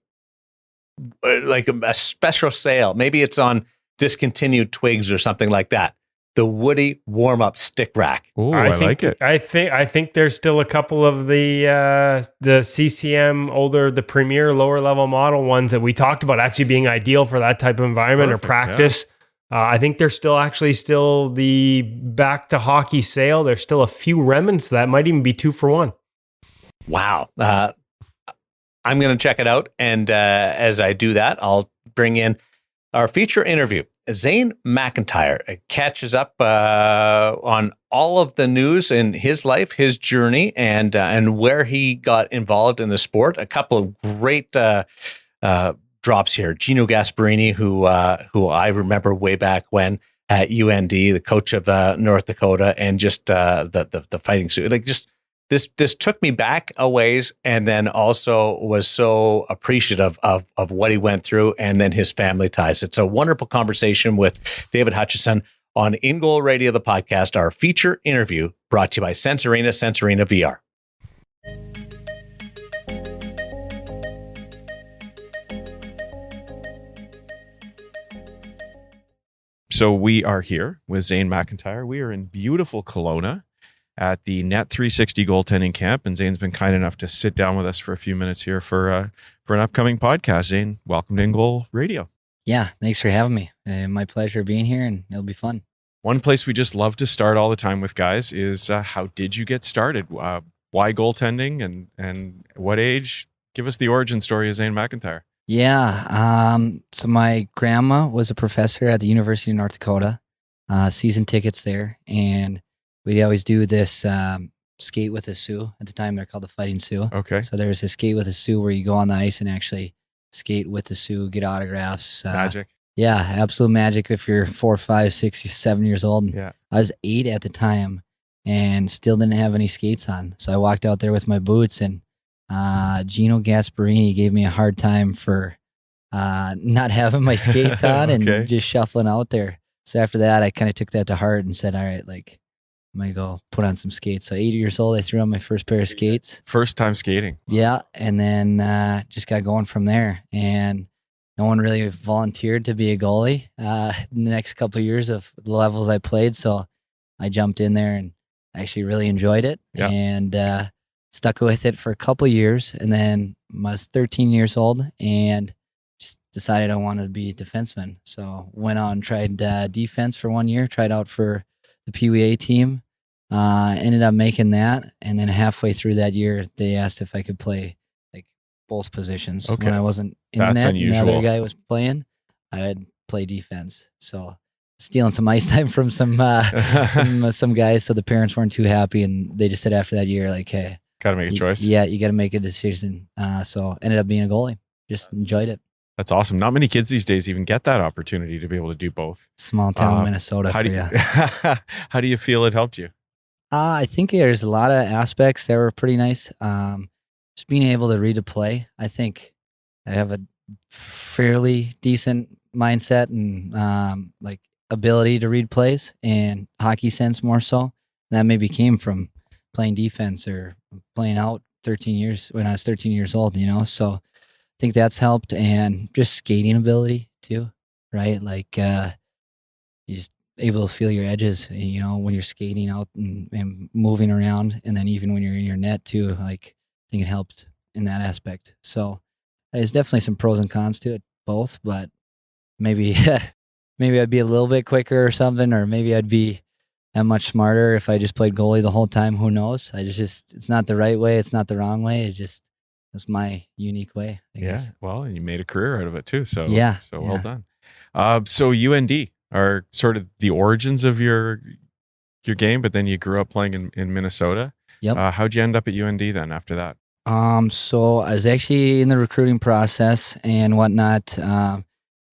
like a special sale. Maybe it's on discontinued twigs or something like that. The Woody warm-up stick rack. Oh, I like it. I think there's still a couple of the CCM older, the premier lower level model ones that we talked about actually being ideal for that type of environment or practice. I think there's still the back to hockey sale. There's still a few remnants that might even be 2 for 1. Wow. I'm going to check it out. And as I do that, I'll bring in our feature interview. Zane McIntyre catches up on all of the news in his life, his journey, and where he got involved in the sport. A couple of great drops here. Gino Gasparini, who I remember way back when at UND, the coach of North Dakota, and just the fighting suit. Like just this took me back a ways, and then also was so appreciative of what he went through, and then his family ties. It's a wonderful conversation with David Hutchison on In Goal Radio, the podcast, our feature interview brought to you by Sense Arena VR. So we are here with Zane McIntyre. We are in beautiful Kelowna at the Net 360 goaltending camp, and Zane's been kind enough to sit down with us for a few minutes here for an upcoming podcast. Zane, welcome to In Goal Radio. Yeah, thanks for having me. My pleasure being here, and it'll be fun. One place we just love to start all the time with guys is how did you get started? Why goaltending and what age? Give us the origin story of Zane McIntyre. Yeah, so my grandma was a professor at the University of North Dakota, season tickets there, and we'd always do this skate with a Sioux. At the time, they're called the Fighting Sioux. Okay. So there's a skate with a Sioux where you go on the ice and actually skate with the Sioux, get autographs. Magic. Yeah, absolute magic if you're 4, 5, 6, 7 years old. Yeah. I was 8 at the time and still didn't have any skates on. So I walked out there with my boots, and Gino Gasparini gave me a hard time for not having my skates on and just shuffling out there. So after that, I kind of took that to heart and said, all right, like, I'm going to go put on some skates. So 8 years old, I threw on my first pair of skates. First time skating. Yeah. And then just got going from there. And no one really volunteered to be a goalie in the next couple of years of the levels I played. So I jumped in there and actually really enjoyed it and stuck with it for a couple of years. And then I was 13 years old and just decided I wanted to be a defenseman. So went on and tried defense for 1 year, tried out for the PWA team. Ended up making that, and then halfway through that year, they asked if I could play like both positions. Okay. When I wasn't in That's the net, unusual. and the other guy was playing, I'd play defense. So stealing some ice time from some guys, so the parents weren't too happy, and they just said after that year, like, "Hey, Got to make a choice. Yeah, you got to make a decision." So ended up being a goalie. Just enjoyed it. That's awesome. Not many kids these days even get that opportunity to be able to do both. Small town Minnesota How for do you. how do you feel it helped you? I think there's a lot of aspects that were pretty nice. Just being able to read a play. I think I have a fairly decent mindset and like ability to read plays and hockey sense more so. That maybe came from playing defense or playing out 13 years when I was 13 years old, you know? So I think that's helped, and just skating ability too, right? Like you just able to feel your edges, you know, when you're skating out and moving around, and then even when you're in your net too. Like I think it helped in that aspect. So there's definitely some pros and cons to it both, but maybe maybe I'd be a little bit quicker or something, or maybe I'd be that much smarter if I just played goalie the whole time. Who knows? I just it's not the right way, it's not the wrong way. It's my unique way, I guess. Well, and you made a career out of it too. So well done. So UND are sort of the origins of your game, but then you grew up playing in Minnesota. Yep. How'd you end up at UND then after that? So I was actually in the recruiting process and whatnot. I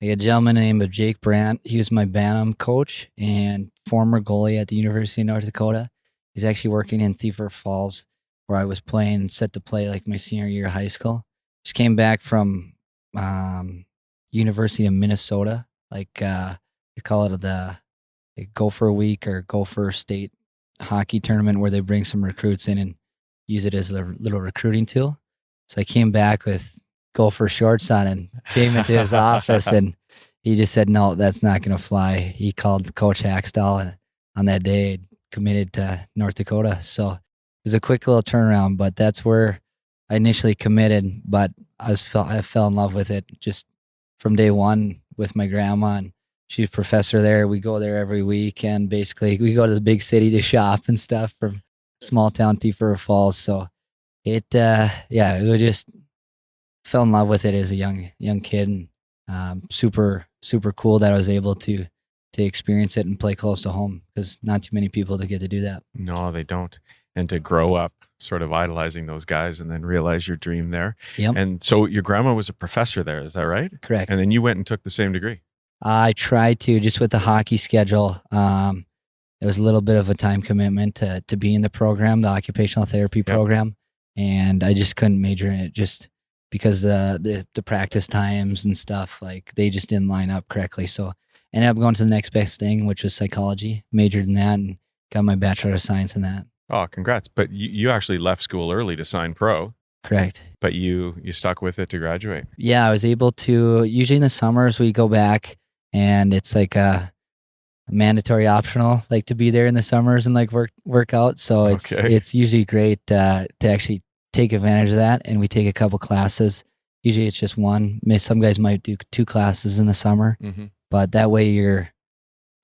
had a gentleman named Jake Brandt. He was my Bantam coach and former goalie at the University of North Dakota. He's actually working in Thief River Falls, where I was playing, set to play like my senior year of high school. Just came back from University of Minnesota, like they call it the Gopher Week or Gopher State hockey tournament, where they bring some recruits in and use it as a little recruiting tool. So I came back with go for shorts on and came into his office and he just said, no, that's not going to fly. He called Coach Hackstall and on that day committed to North Dakota. So it was a quick little turnaround, but that's where I initially committed, but I fell in love with it just from day one with my grandma, and she's a professor there. We go there every week, and basically we go to the big city to shop and stuff from small town Thief River Falls. So it just fell in love with it as a young kid, and super cool that I was able to experience it and play close to home, because not too many people to get to do that. No, they don't. And to grow up sort of idolizing those guys and then realize your dream there. Yep. And so your grandma was a professor there, is that right? Correct. And then you went and took the same degree. I tried to, just with the hockey schedule. It was a little bit of a time commitment to be in the program, the occupational therapy program, and I just couldn't major in it just because the practice times and stuff, like they just didn't line up correctly. So ended up going to the next best thing, which was psychology. Majored in that and got my Bachelor of Science in that. Oh, congrats. But you actually left school early to sign pro. Correct. But you stuck with it to graduate. Yeah, I was able to. Usually in the summers we go back, and it's like a mandatory optional, like to be there in the summers and like work out. So it's usually great to actually take advantage of that. And we take a couple classes. Usually it's just one. Some guys might do 2 classes in the summer, but that way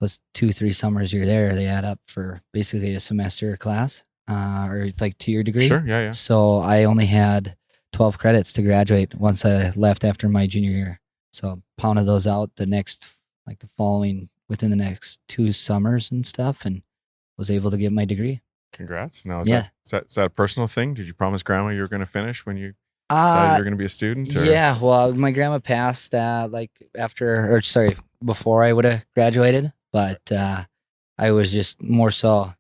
those 2-3 summers you're there, they add up for basically a semester class, or it's like 2-year degree. Sure, yeah. So I only had 12 credits to graduate once I left after my junior year. So pounded those out within the next 2 summers and stuff, and was able to get my degree. Congrats. Now, is that a personal thing? Did you promise grandma you were going to finish when you decided you were going to be a student? Or? Yeah, well, my grandma passed before I would have graduated. But I was just more so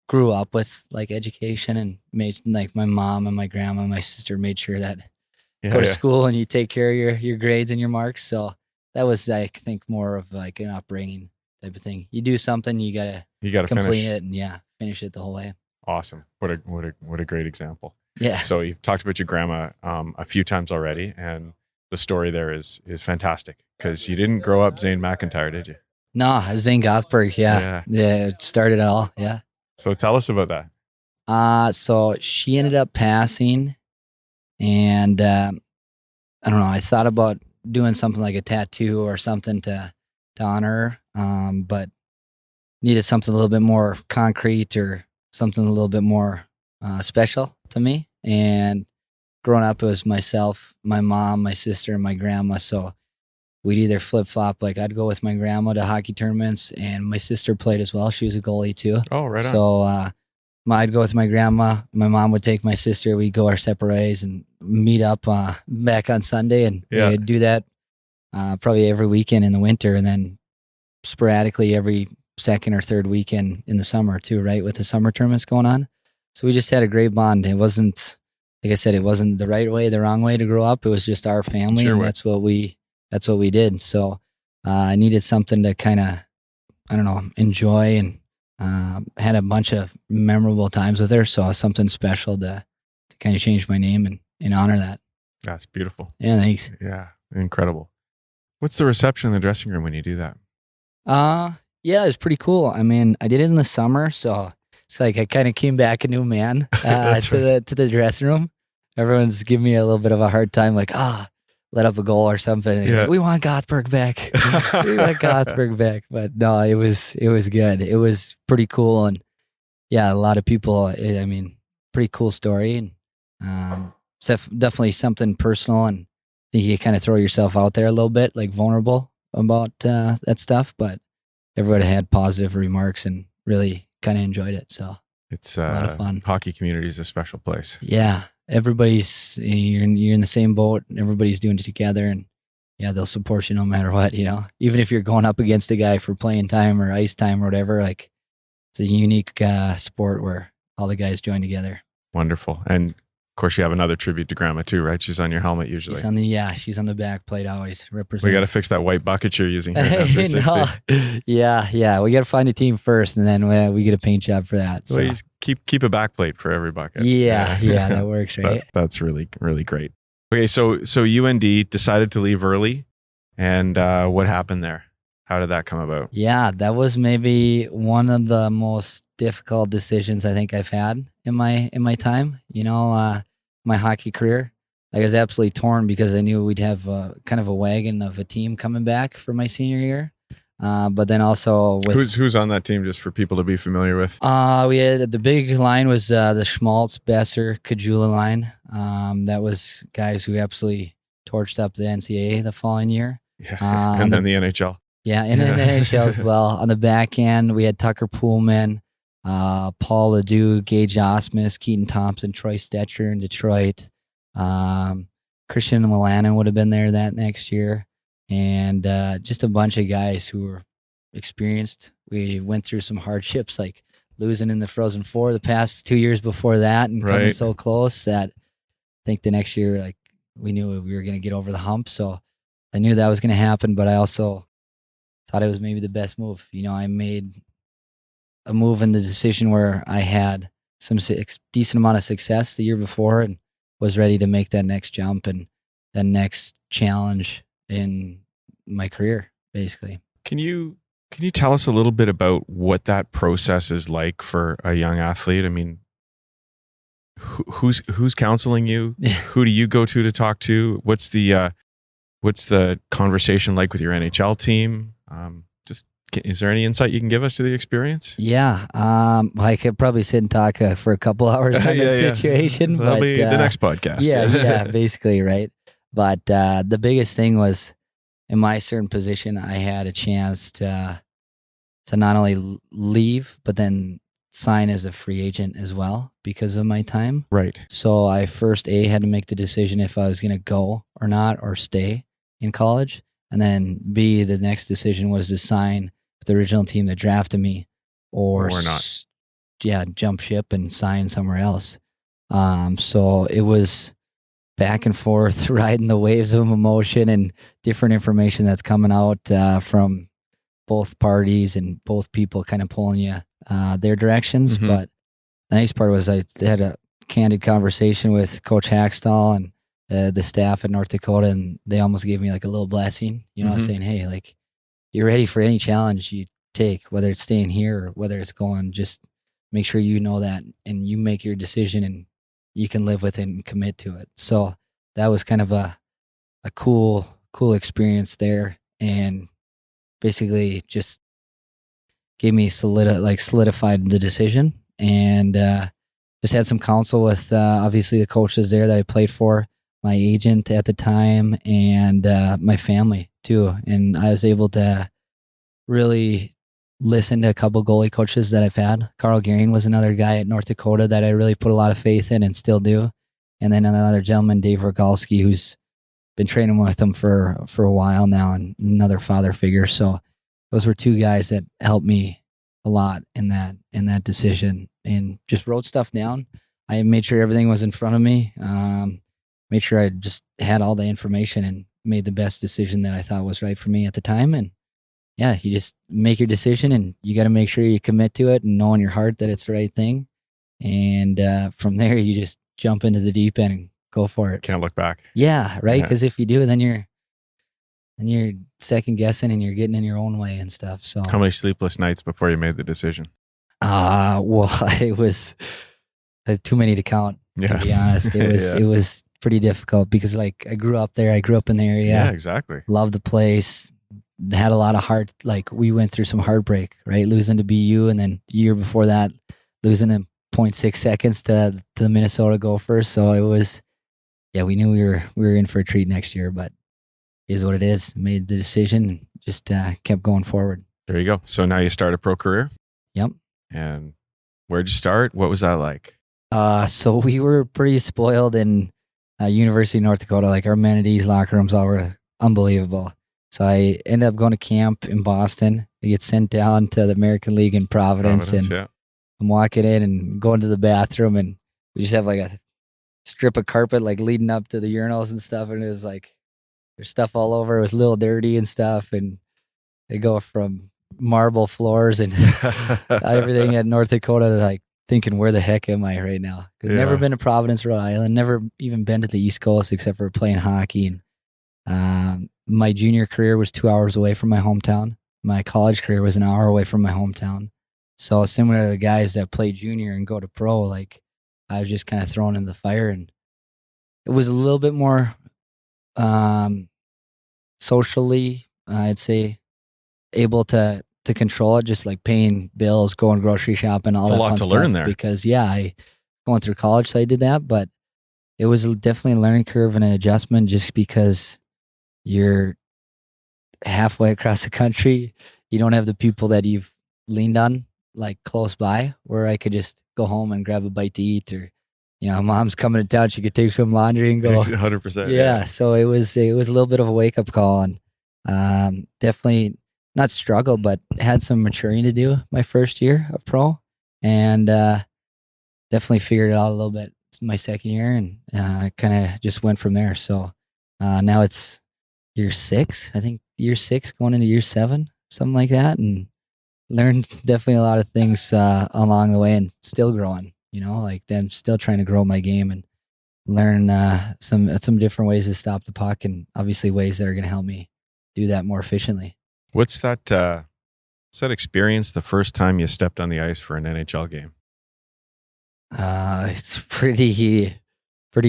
grew up with like education, and made like my mom and my grandma and my sister made sure that go to school and you take care of your grades and your marks. So that was, I think, more of like an upbringing type of thing. You do something, you gotta complete it and finish it the whole way. Awesome. What a great example. Yeah. So you've talked about your grandma a few times already, and the story there is fantastic, because you didn't grow up Zane McIntyre, did you? No, Zane Gothberg. Yeah. It started it all. Yeah. So tell us about that. So she ended up passing, and I don't know. I thought about doing something like a tattoo or something to honor her, but needed something a little bit more concrete or something a little bit more special to me. And growing up, it was myself, my mom, my sister, and my grandma. So we'd either flip-flop, like I'd go with my grandma to hockey tournaments, and my sister played as well. She was a goalie too. Oh, right on. So I'd go with my grandma. My mom would take my sister. We'd go our separate ways and meet up back on Sunday, and we'd do that probably every weekend in the winter, and then sporadically every second or third weekend in the summer too, right, with the summer tournaments going on. So we just had a great bond. It wasn't, like I said, it wasn't the right way, the wrong way to grow up. It was just our family, and that's what we did. So I needed something to kind of, I don't know, enjoy, and had a bunch of memorable times with her. So something special to kind of change my name and honor that. That's beautiful. Yeah, thanks. Yeah, incredible. What's the reception in the dressing room when you do that? Yeah, it was pretty cool. I mean, I did it in the summer, so it's like I kind of came back a new man to the dressing room. Everyone's giving me a little bit of a hard time, like, let up a goal or something. Yeah. Like, we want Gothberg back. We want Gothberg back. But no, it was good. It was pretty cool. And yeah, a lot of people, I mean, pretty cool story. And definitely something personal. And I think you kind of throw yourself out there a little bit, like vulnerable about that stuff. But everybody had positive remarks and really kind of enjoyed it. So it's a lot of fun. Hockey community is a special place. Yeah. Everybody's, you're in the same boat, and everybody's doing it together, and they'll support you no matter what, even if you're going up against a guy for playing time or ice time or whatever. Like, it's a unique sport where all the guys join together. Wonderful. And of course you have another tribute to grandma too, right? She's on your helmet usually. She's on the back plate always representing. We got to fix that white bucket you're using here at 360. Yeah. We got to find a team first, and then we get a paint job for that. So well, you keep a back plate for every bucket. Yeah, that works, right? That's really, really great. Okay, so UND decided to leave early, and what happened there? How did that come about? Yeah, that was maybe one of the most difficult decisions I think I've had in my time. My hockey career. Like, I was absolutely torn because I knew we'd have kind of a wagon of a team coming back for my senior year. But then also with Who's on that team, just for people to be familiar with? we had the big line was the Schmaltz, Besser, Kajula line. That was guys who absolutely torched up the NCAA the following year. Yeah, and then the NHL. Yeah, and in the NHL as well. On the back end, we had Tucker Poolman, Paul Ledoux, Gage Osmus, Keaton Thompson, Troy Stetcher in Detroit. Christian Milanen would have been there that next year. And just a bunch of guys who were experienced. We went through some hardships, like losing in the Frozen Four the past 2 years before that and coming so close that I think the next year, like, we knew we were going to get over the hump. So I knew that was going to happen, but I also thought it was maybe the best move. I made a move in the decision where I had some decent amount of success the year before and was ready to make that next jump and that next challenge in my career, basically. Can you tell us a little bit about what that process is like for a young athlete? I mean, who's counseling you? Who do you go to talk to? What's the conversation like with your NHL team? Is there any insight you can give us to the experience? Yeah, I could probably sit and talk for a couple hours on the situation. That'll but, be the next podcast. Yeah, basically, right. But the biggest thing was, in my certain position, I had a chance to not only leave, but then sign as a free agent as well because of my time. Right. So I first had to make the decision if I was going to go or not, or stay in college. And then B, the next decision was to sign with the original team that drafted me or not. Jump ship and sign somewhere else. So it was back and forth, riding the waves of emotion and different information that's coming out from both parties and both people kind of pulling you their directions. Mm-hmm. But the nice part was I had a candid conversation with Coach Hackstall and the staff at North Dakota, and they almost gave me like a little blessing, saying, hey, like, you're ready for any challenge you take, whether it's staying here or whether it's going, just make sure you know that and you make your decision and you can live with it and commit to it. So that was kind of a cool experience there, and basically just gave me solidified the decision, and just had some counsel with obviously the coaches there that I played for, my agent at the time, and my family too. And I was able to really listen to a couple goalie coaches that I've had. Carl Gehring was another guy at North Dakota that I really put a lot of faith in and still do. And then another gentleman, Dave Rogalski, who's been training with him for a while now, and another father figure. So those were two guys that helped me a lot in that decision, and just wrote stuff down. I made sure everything was in front of me. Made sure I just had all the information and made the best decision that I thought was right for me at the time. And yeah, you just make your decision, and you got to make sure you commit to it and know in your heart that it's the right thing. And from there, you just jump into the deep end and go for it. Can't look back. Yeah, right. Because if you do, then you're second guessing and you're getting in your own way and stuff. So how many sleepless nights before you made the decision? Well, it was too many to count. To be honest, it was pretty difficult because, like, I grew up there. I grew up in the area. Yeah, exactly. Loved the place. Had a lot of we went through some heartbreak, right? Losing to BU, and then the year before that, losing in 0.6 seconds to the Minnesota Gophers. So it was, we knew we were in for a treat next year, but it is what it is. Made the decision, just kept going forward. There you go. So now you start a pro career? Yep. And where'd you start? What was that like? So we were pretty spoiled in University of North Dakota. Like, our amenities, locker rooms, all were unbelievable. So I ended up going to camp in Boston. I get sent down to the American League in Providence, and I'm walking in and going to the bathroom, and we just have like a strip of carpet like leading up to the urinals and stuff, and it was like there's stuff all over. It was a little dirty and stuff, and they go from marble floors and everything at North Dakota to like thinking, where the heck am I right now? Because never been to Providence, Rhode Island, never even been to the East Coast except for playing hockey. And my junior career was 2 hours away from my hometown. My college career was an hour away from my hometown. So similar to the guys that play junior and go to pro, like I was just kind of thrown in the fire, and it was a little bit more socially, I'd say, able to control it, just like paying bills, going grocery shopping, all that fun stuff. It's a lot to learn there. Because I going through college, so I did that, but it was definitely a learning curve and an adjustment just because you're halfway across the country. You don't have the people that you've leaned on like close by, where I could just go home and grab a bite to eat, or mom's coming to town, she could take some laundry and go. 100%. Yeah. So it was a little bit of a wake up call, and definitely not struggle, but had some maturing to do my first year of pro, and definitely figured it out a little bit my second year, and kind of just went from there. So now it's year 6, I think year 6 going into year 7, something like that, and learned definitely a lot of things along the way, and still growing. Like I'm still trying to grow my game and learn some different ways to stop the puck, and obviously ways that are going to help me do that more efficiently. What's that experience the first time you stepped on the ice for an NHL game? It's pretty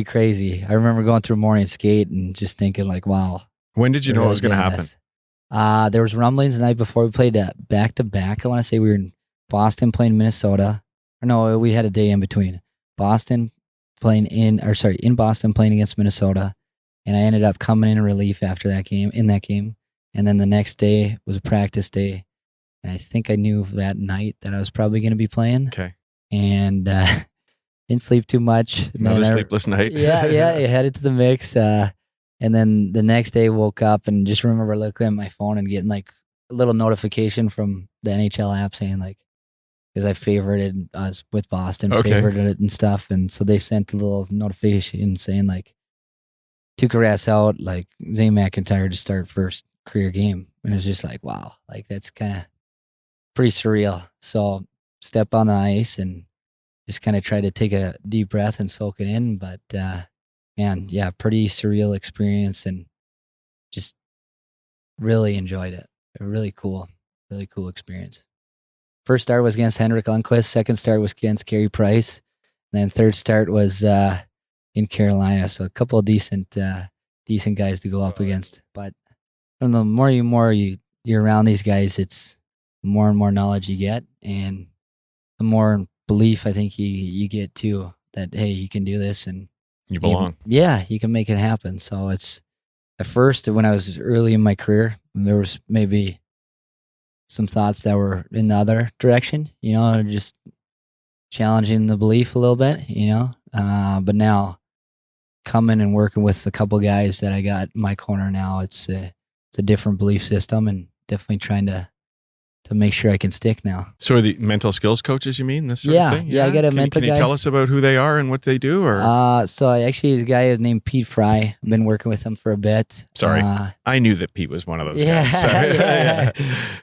crazy. I remember going through morning skate and just thinking like, wow. When did you know it was going to happen? There was rumblings the night before. We played back to back. I want to say we were in Boston playing Minnesota. Or no, we had a day in between. In Boston playing against Minnesota. And I ended up coming in relief after that game, And then the next day was a practice day. And I think I knew that night that I was probably going to be playing. Okay. And didn't sleep too much. Another sleepless night. Yeah, I headed to the mix. And then the next day woke up and just remember looking at my phone and getting like a little notification from the NHL app saying like, because I favorited us with Boston, favorited it and stuff. And so they sent a little notification saying like, Tuukka out, like Zane McIntyre to start first career game. And it was just like, wow, like that's kind of pretty surreal. So step on the ice and just kind of try to take a deep breath and soak it in. But man, yeah, pretty surreal experience, and just really enjoyed it. A really cool experience. First start was against Henrik Lundqvist. Second start was against Carey Price. And then third start was in Carolina. So a couple of decent guys to go up against. But the more you're around these guys, it's the more and more knowledge you get, and the more belief I think you get too, that hey, you can do this and you belong. You can make it happen. So it's at first, when I was early in my career, there was maybe some thoughts that were in the other direction, just challenging the belief a little bit, but now coming and working with a couple guys that I got in my corner now, it's a different belief system, and definitely trying to make sure I can stick now. So are the mental skills coaches, you mean, this sort of thing? Yeah, I got a mental guy. Can you tell us about who they are and what they do? Or so I actually, the guy is named Pete Fry. I've been working with him for a bit. Sorry, I knew that Pete was one of those guys. Yeah.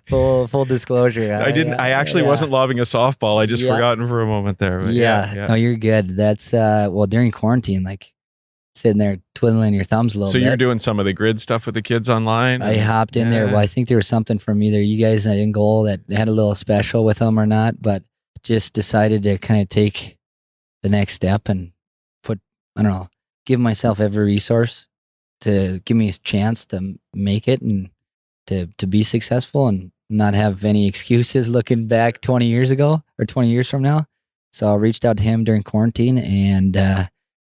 Full disclosure. I actually wasn't lobbing a softball. I just forgotten for a moment there. But yeah. No, you're good. That's during quarantine, like sitting there twiddling your thumbs a little bit. So you're doing some of the grid stuff with the kids online? I hopped in there. Well, I think there was something from either you guys in goal that had a little special with them or not, but just decided to kind of take the next step and give myself every resource to give me a chance to make it and to be successful, and not have any excuses looking back 20 years ago or 20 years from now. So I reached out to him during quarantine, and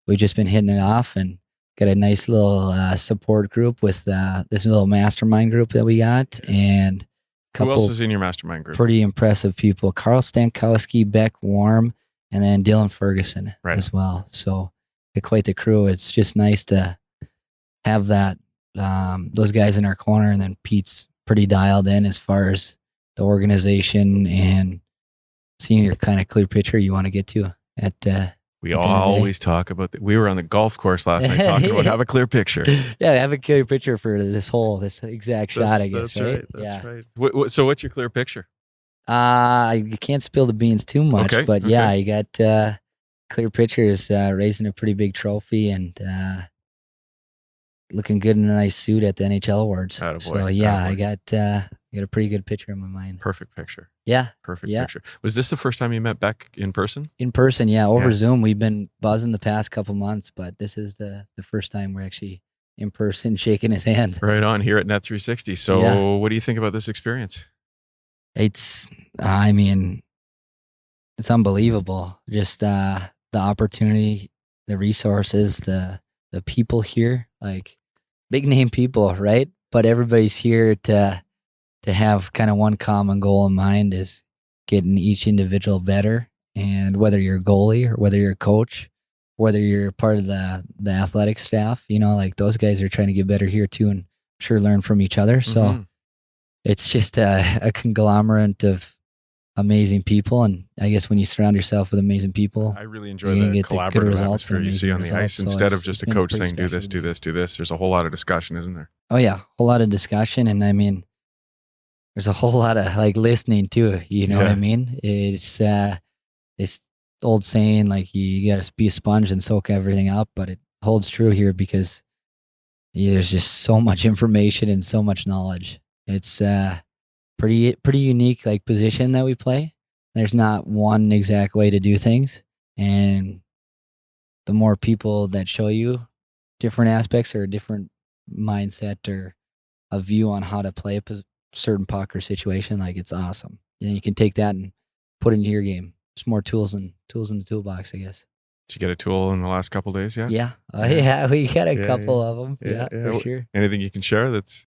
we've just been hitting it off, and got a nice little support group with this little mastermind group that we got, and a couple. Who else is in your mastermind group? Pretty impressive people: Carl Stankowski, Beck Warm, and then Dylan Ferguson as well. So quite the crew. It's just nice to have that those guys in our corner, and then Pete's pretty dialed in as far as the organization and seeing your kind of clear picture you want to get to at. We always talk about that. We were on the golf course last night talking about have a clear picture. Yeah, have a clear picture for this exact shot, I guess. That's right. That's right. So what's your clear picture? I can't spill the beans too much, Okay, but yeah, okay. I got clear pictures raising a pretty big trophy and looking good in a nice suit at the NHL Awards. Attaboy, So yeah, attaboy. I got a pretty good picture in my mind. Perfect picture. Yeah, Perfect yeah. picture. Was this the first time you met Beck in person? In person, yeah. Over Yeah. Zoom, we've been buzzing the past couple months, but this is the first time we're actually in person shaking his hand. Right on here at Net 360. So Yeah. what do you think about this experience? I mean, it's unbelievable. Just the opportunity, the resources, the people here, like big name people, right? But everybody's here to have kind of one common goal in mind is getting each individual better. And whether you're a goalie or whether you're a coach, whether you're part of the athletic staff, like those guys are trying to get better here too, and I'm sure learn from each other. So Mhm. it's just a conglomerate of amazing people. And I guess when you surround yourself with amazing people, I really you're enjoy gonna the get the good collaborative results and atmosphere you see amazing on the results. ice So instead of it's just a been coach pretty saying, do special this, to do me. this, do this. There's a whole lot of discussion, isn't there? Oh yeah, a whole lot of discussion, and I mean, there's a whole lot of like listening too. You know what Yeah. I mean? It's this old saying like you got to be a sponge and soak everything up, but it holds true here because there's just so much information and so much knowledge. It's pretty unique like position that we play. There's not one exact way to do things, and the more people that show you different aspects or a different mindset or a view on how to play a certain puck or situation, like it's awesome. And you can take that and put it into your game. It's more tools in the toolbox, I guess. Did you get a tool in the last couple of days yet? Yeah, Yeah. we got a Yeah, couple yeah. of them. Yeah, for What- sure. Anything you can share that's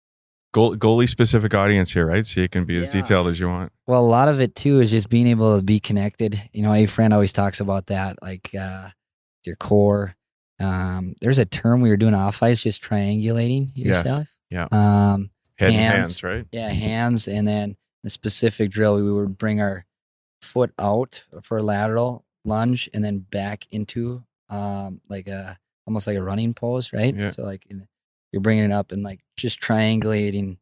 goalie specific audience here, right? So you can be as Yeah. detailed as you want. Well, a lot of it too is just being able to be connected. A friend always talks about that, like your core. There's a term we were doing off ice, just triangulating Yes. yourself. Yeah. Um, Head and Hands. hands, right? Yeah, hands, and then the specific drill, we would bring our foot out for a lateral lunge, and then back into like almost like a running pose, right? Yeah. So like you're bringing it up and like just triangulating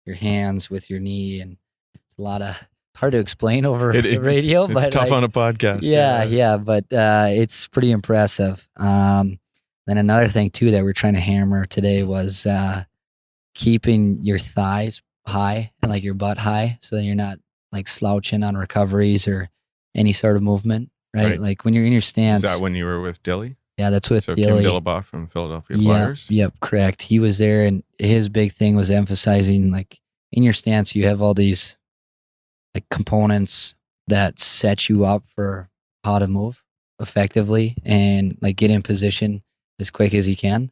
your hands with your knee, and it's a lot of hard to explain over the radio, but it's tough like, on a podcast. yeah, but it's pretty impressive. Then another thing too that we're trying to hammer today was keeping your thighs high and like your butt high, so then you're not like slouching on recoveries or any sort of movement, right? Right. Like when you're in your stance. Is that when you were with Dilly? Yeah, that's with So Dilly. Kim Dillabaugh from Philadelphia Flyers? Yep, correct. He was there, and his big thing was emphasizing like in your stance, you have all these like components that set you up for how to move effectively and like get in position as quick as you can.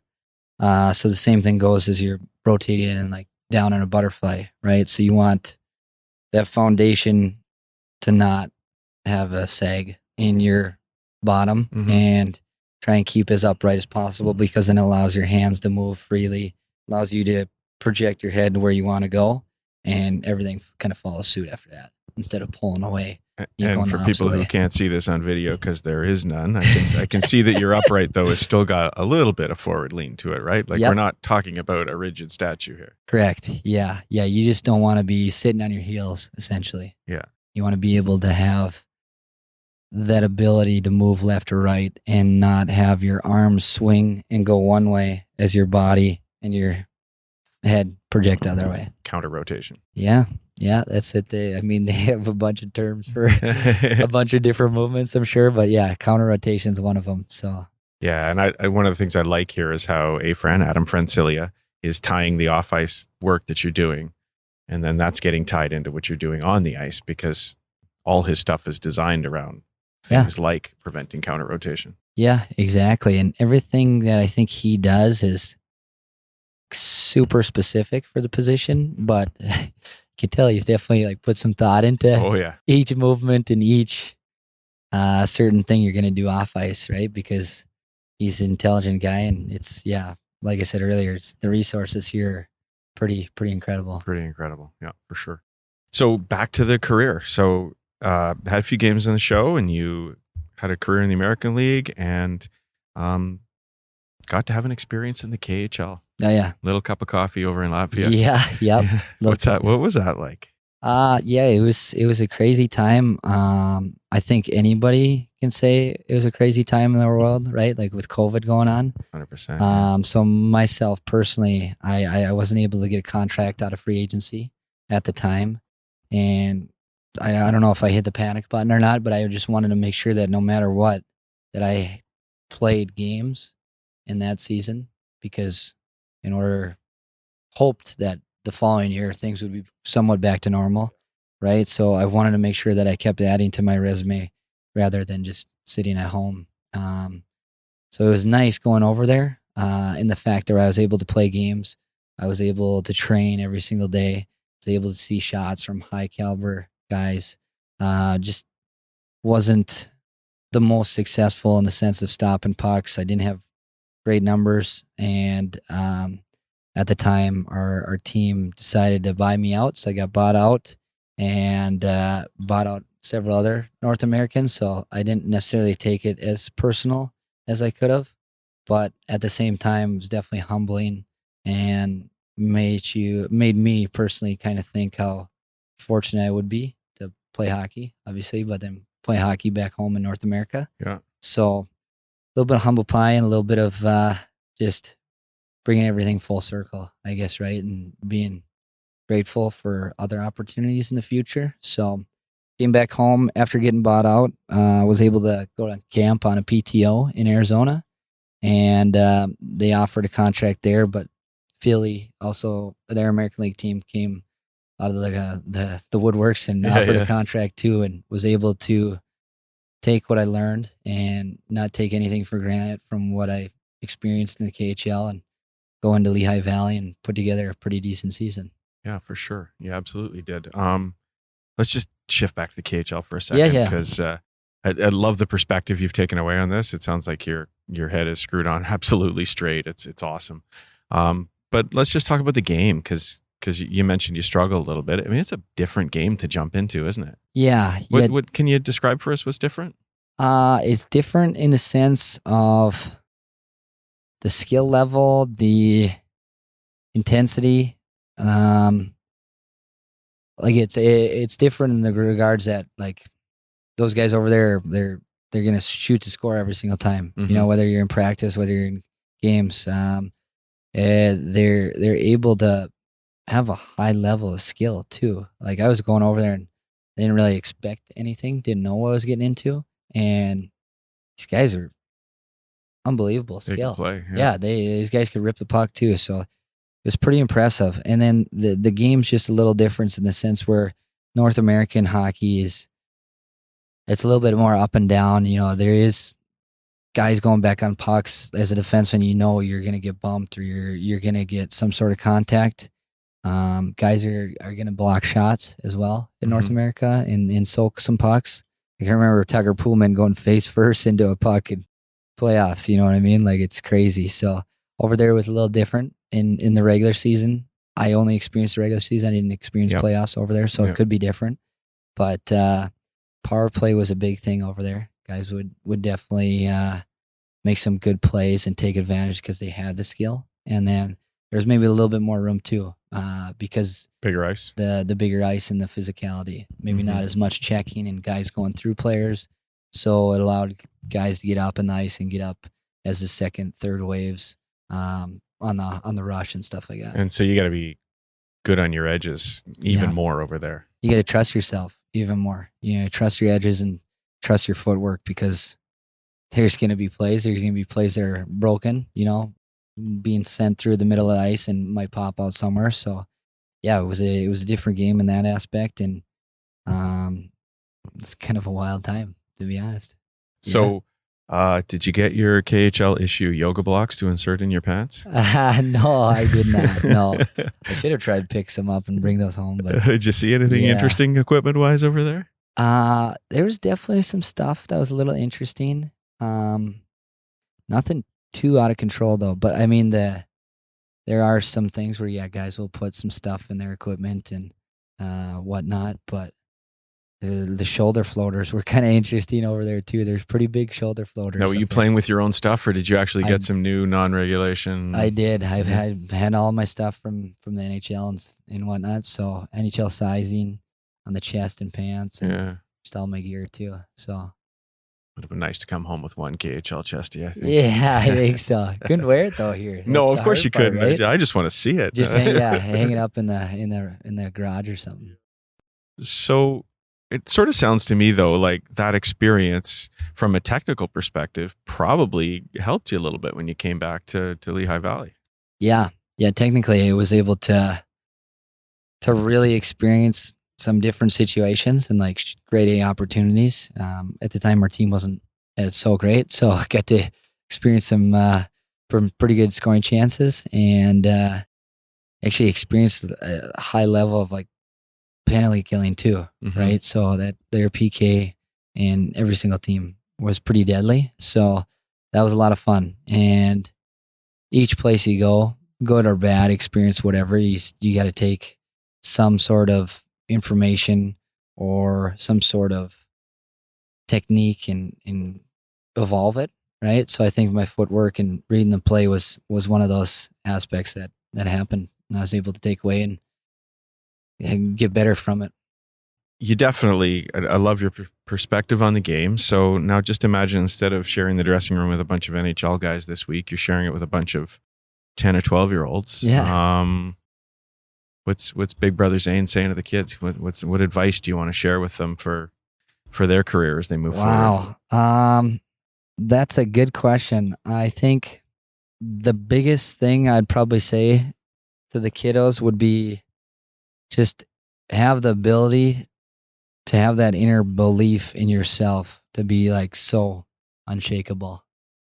So the same thing goes as you're rotating and like down in a butterfly, right? So you want that foundation to not have a sag in your bottom Mhm. and try and keep as upright as possible, because then it allows your hands to move freely, allows you to project your head to where you want to go, and everything kind of follows suit after that instead of pulling away. You're And going for the people opposite who way. can't see this on video, because there is none, I can see that your upright though has still got a little bit of forward lean to it, right? Like Yep. we're not talking about a rigid statue here. Correct. Yeah. You just don't want to be sitting on your heels, essentially. Yeah. You want to be able to have that ability to move left or right and not have your arms swing and go one way as your body and your head project the other way. Counter rotation. Yeah, that's it. They have a bunch of terms for a bunch of different movements, I'm sure, but yeah, counter rotation is one of them. So Yeah, and I one of the things I like here is how Adam Francilia is tying the off ice work that you're doing, and then that's getting tied into what you're doing on the ice, because all his stuff is designed around things like preventing counter rotation. yeah, exactly. And everything that I think he does is super specific for the position, but you can tell he's definitely like put some thought into Oh yeah, each movement and each certain thing you're going to do off ice, right? Because he's an intelligent guy, and it's, like I said earlier, it's the resources here are pretty incredible. pretty incredible. Yeah, for sure. So back to the career. So had a few games in the show, and you had a career in the American League, and got to have an experience in the KHL. Oh yeah. Little cup of coffee over in Latvia. Yeah. Yep. What's that? What was that like? Yeah, it was a crazy time. I think anybody can say it was a crazy time in the world, right? Like with COVID going on. 100%. So myself personally, I wasn't able to get a contract out of free agency at the time, and I don't know if I hit the panic button or not, but I just wanted to make sure that no matter what, that I played games in that season, because in order hoped that the following year things would be somewhat back to normal, right? So I wanted to make sure that I kept adding to my resume rather than just sitting at home. So it was nice going over there in the fact that I was able to play games. I was able to train every single day. I was able to see shots from high caliber guys. Just wasn't the most successful in the sense of stopping pucks. I didn't have great numbers, and at the time, our team decided to buy me out, so I got bought out and bought out several other North Americans. So I didn't necessarily take it as personal as I could have, but at the same time, it was definitely humbling and made me personally kind of think how fortunate I would be to play hockey, obviously, but then play hockey back home in North America. Yeah. So a little bit of humble pie and a little bit of just bringing everything full circle, I guess, right? And being grateful for other opportunities in the future. So came back home after getting bought out. Was able to go to camp on a PTO in Arizona, and they offered a contract there. But Philly, also their American League team, came out of the woodworks and offered a contract too, and was able to take what I learned and not take anything for granted from what I experienced in the KHL and go into Lehigh Valley and put together a pretty decent season. Yeah, for sure. You absolutely did. Let's just shift back to the KHL for a second, Yeah. because I love the perspective you've taken away on this. It sounds like your head is screwed on absolutely straight. It's awesome. But let's just talk about the game, because you mentioned you struggle a little bit. I mean, it's a different game to jump into, isn't it? Yeah. What can you describe for us what's different? It's different in the sense of the skill level, the intensity. Like it's different in the regards that, like, those guys over there, they're gonna shoot to score every single time. Mhm. You know, whether you're in practice, whether you're in games, they're able to have a high level of skill too. Like, I was going over there and I didn't really expect anything, didn't know what I was getting into, and these guys are unbelievable They skill. can play. Yeah, these guys could rip the puck too. So it was pretty impressive. And then the game's just a little different in the sense where North American hockey it's a little bit more up and down. You know, there is guys going back on pucks as a defenseman. You know, you're gonna get bumped or you're gonna get some sort of contact. Guys are gonna block shots as well in North Mhm. America and soak some pucks. I can remember Tucker Pullman going face first into a puck in playoffs. You know what I mean? Like, it's crazy. So over there it was a little different in the regular season. I only experienced the regular season. I didn't experience Yep. playoffs over there, so Yep. it could be different. But power play was a big thing over there. Guys would definitely make some good plays and take advantage because they had the skill. And then there's maybe a little bit more room too, because Bigger ice. the bigger ice and the physicality. Maybe Mhm. not as much checking and guys going through players. So it allowed guys to get up in the ice and get up as the second, third waves on the rush and stuff like that. And so you got to be good on your edges even Yeah. more over there. You got to trust yourself even more. You know, trust your edges and trust your footwork, because there's going to be plays. There's going to be plays that are broken, you know, being sent through the middle of the ice and might pop out somewhere. So yeah, it was a different game in that aspect, and it's kind of a wild time, to be honest. So did you get your KHL issue yoga blocks to insert in your pants? No, I did not. No, I should have tried to pick some up and bring those home, but Did you see anything Yeah. interesting equipment wise over there? there was definitely some stuff that was a little interesting. Nothing too out of control though, but I mean there are some things where guys will put some stuff in their equipment and whatnot, but the shoulder floaters were kind of interesting over there too. There's pretty big shoulder floaters. Now, were up you there. playing with your own stuff, or did you actually I- get some new non-regulation? I did. I've had all my stuff from the NHL and whatnot. So NHL sizing, on the chest and pants, and Yeah. just all my gear too. So Would have been nice to come home with one KHL chesty, I think. yeah, I think so. Couldn't wear it though here. No, That's of the course hard you part, couldn't. right? I just want to see it. Just hang it up in the garage or something. So it sort of sounds to me though like that experience from a technical perspective probably helped you a little bit when you came back to Lehigh Valley. Yeah. Technically, I was able to really experience some different situations and like grade A opportunities. At the time, our team wasn't so great, so I got to experience some pretty good scoring chances, and actually experienced a high level of like penalty killing too, right? So that their PK and every single team was pretty deadly. So that was a lot of fun. And each place you go, good or bad, experience whatever, you got to take some sort of information or some sort of technique and evolve it, right? So I think my footwork and reading the play was one of those aspects that happened, and I was able to take away and get better from it. You definitely, I love your perspective on the game. So now just imagine instead of sharing the dressing room with a bunch of NHL guys this week, you're sharing it with a bunch of 10 or 12-year-olds. Yeah. What's Big Brother Zane saying to the kids? What advice do you want to share with them for their career as they move forward? Wow. That's a good question. I think the biggest thing I'd probably say to the kiddos would be just have the ability to have that inner belief in yourself to be like so unshakable.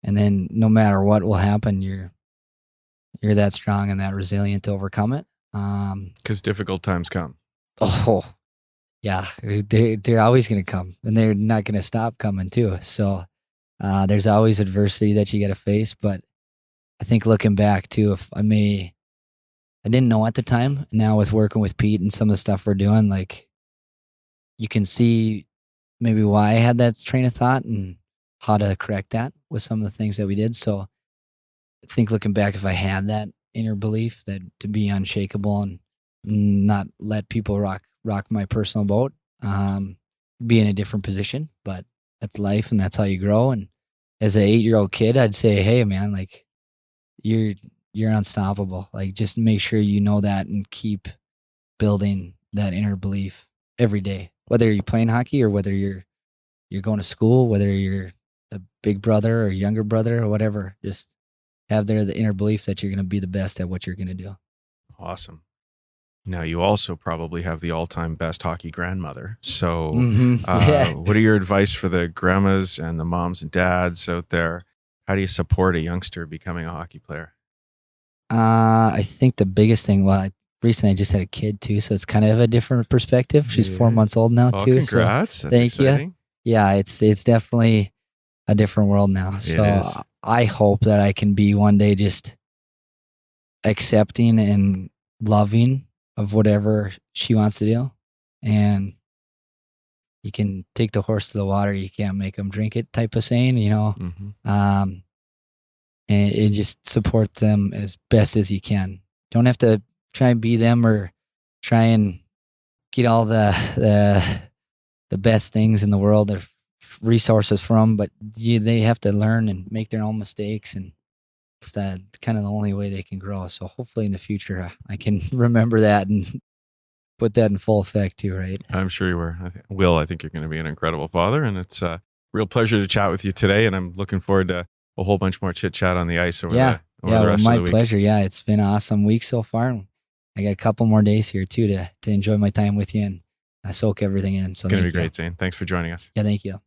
And then no matter what will happen, you're that strong and that resilient to overcome it. Because difficult times come. Oh, yeah, they're always going to come, and they're not going to stop coming too. So there's always adversity that you got to face. But I think looking back too, I didn't know at the time. Now with working with Pete and some of the stuff we're doing, like you can see maybe why I had that train of thought and how to correct that with some of the things that we did. So I think looking back, if I had that inner belief that to be unshakable and not let people rock my personal boat, be in a different position. But that's life, and that's how you grow. And as an 8-year-old kid, I'd say, hey man, like you're unstoppable. Like just make sure you know that and keep building that inner belief every day, whether you're playing hockey or whether you're going to school, whether you're the big brother or younger brother or whatever. Just have the inner belief that you're going to be the best at what you're going to do. Awesome. Now, you also probably have the all-time best hockey grandmother. So what are your advice for the grandmas and the moms and dads out there? How do you support a youngster becoming a hockey player? I think the biggest thing, recently I just had a kid too, so it's kind of a different perspective. She's 4 months old now too. Congrats. So That's thank exciting. you. Yeah, it's definitely a different world now. So I hope that I can be one day just accepting and loving of whatever she wants to do. And you can take the horse to the water, you can't make them drink it type of saying, you know. And just support them as best as you can. Don't have to try and be them or try and get all the best things in the world or resources from, but they have to learn and make their own mistakes, and it's kind of the only way they can grow. So hopefully in the future I can remember that and put that in full effect too, right? I'm sure you were. I think you're going to be an incredible father, and it's a real pleasure to chat with you today, and I'm looking forward to a whole bunch more chit chat on the ice over the rest of the week. Pleasure. Yeah, it's been an awesome week so far. I got a couple more days here too to enjoy my time with you and soak everything in. So it's going to be great, Zane. Thanks for joining us. Yeah, thank you.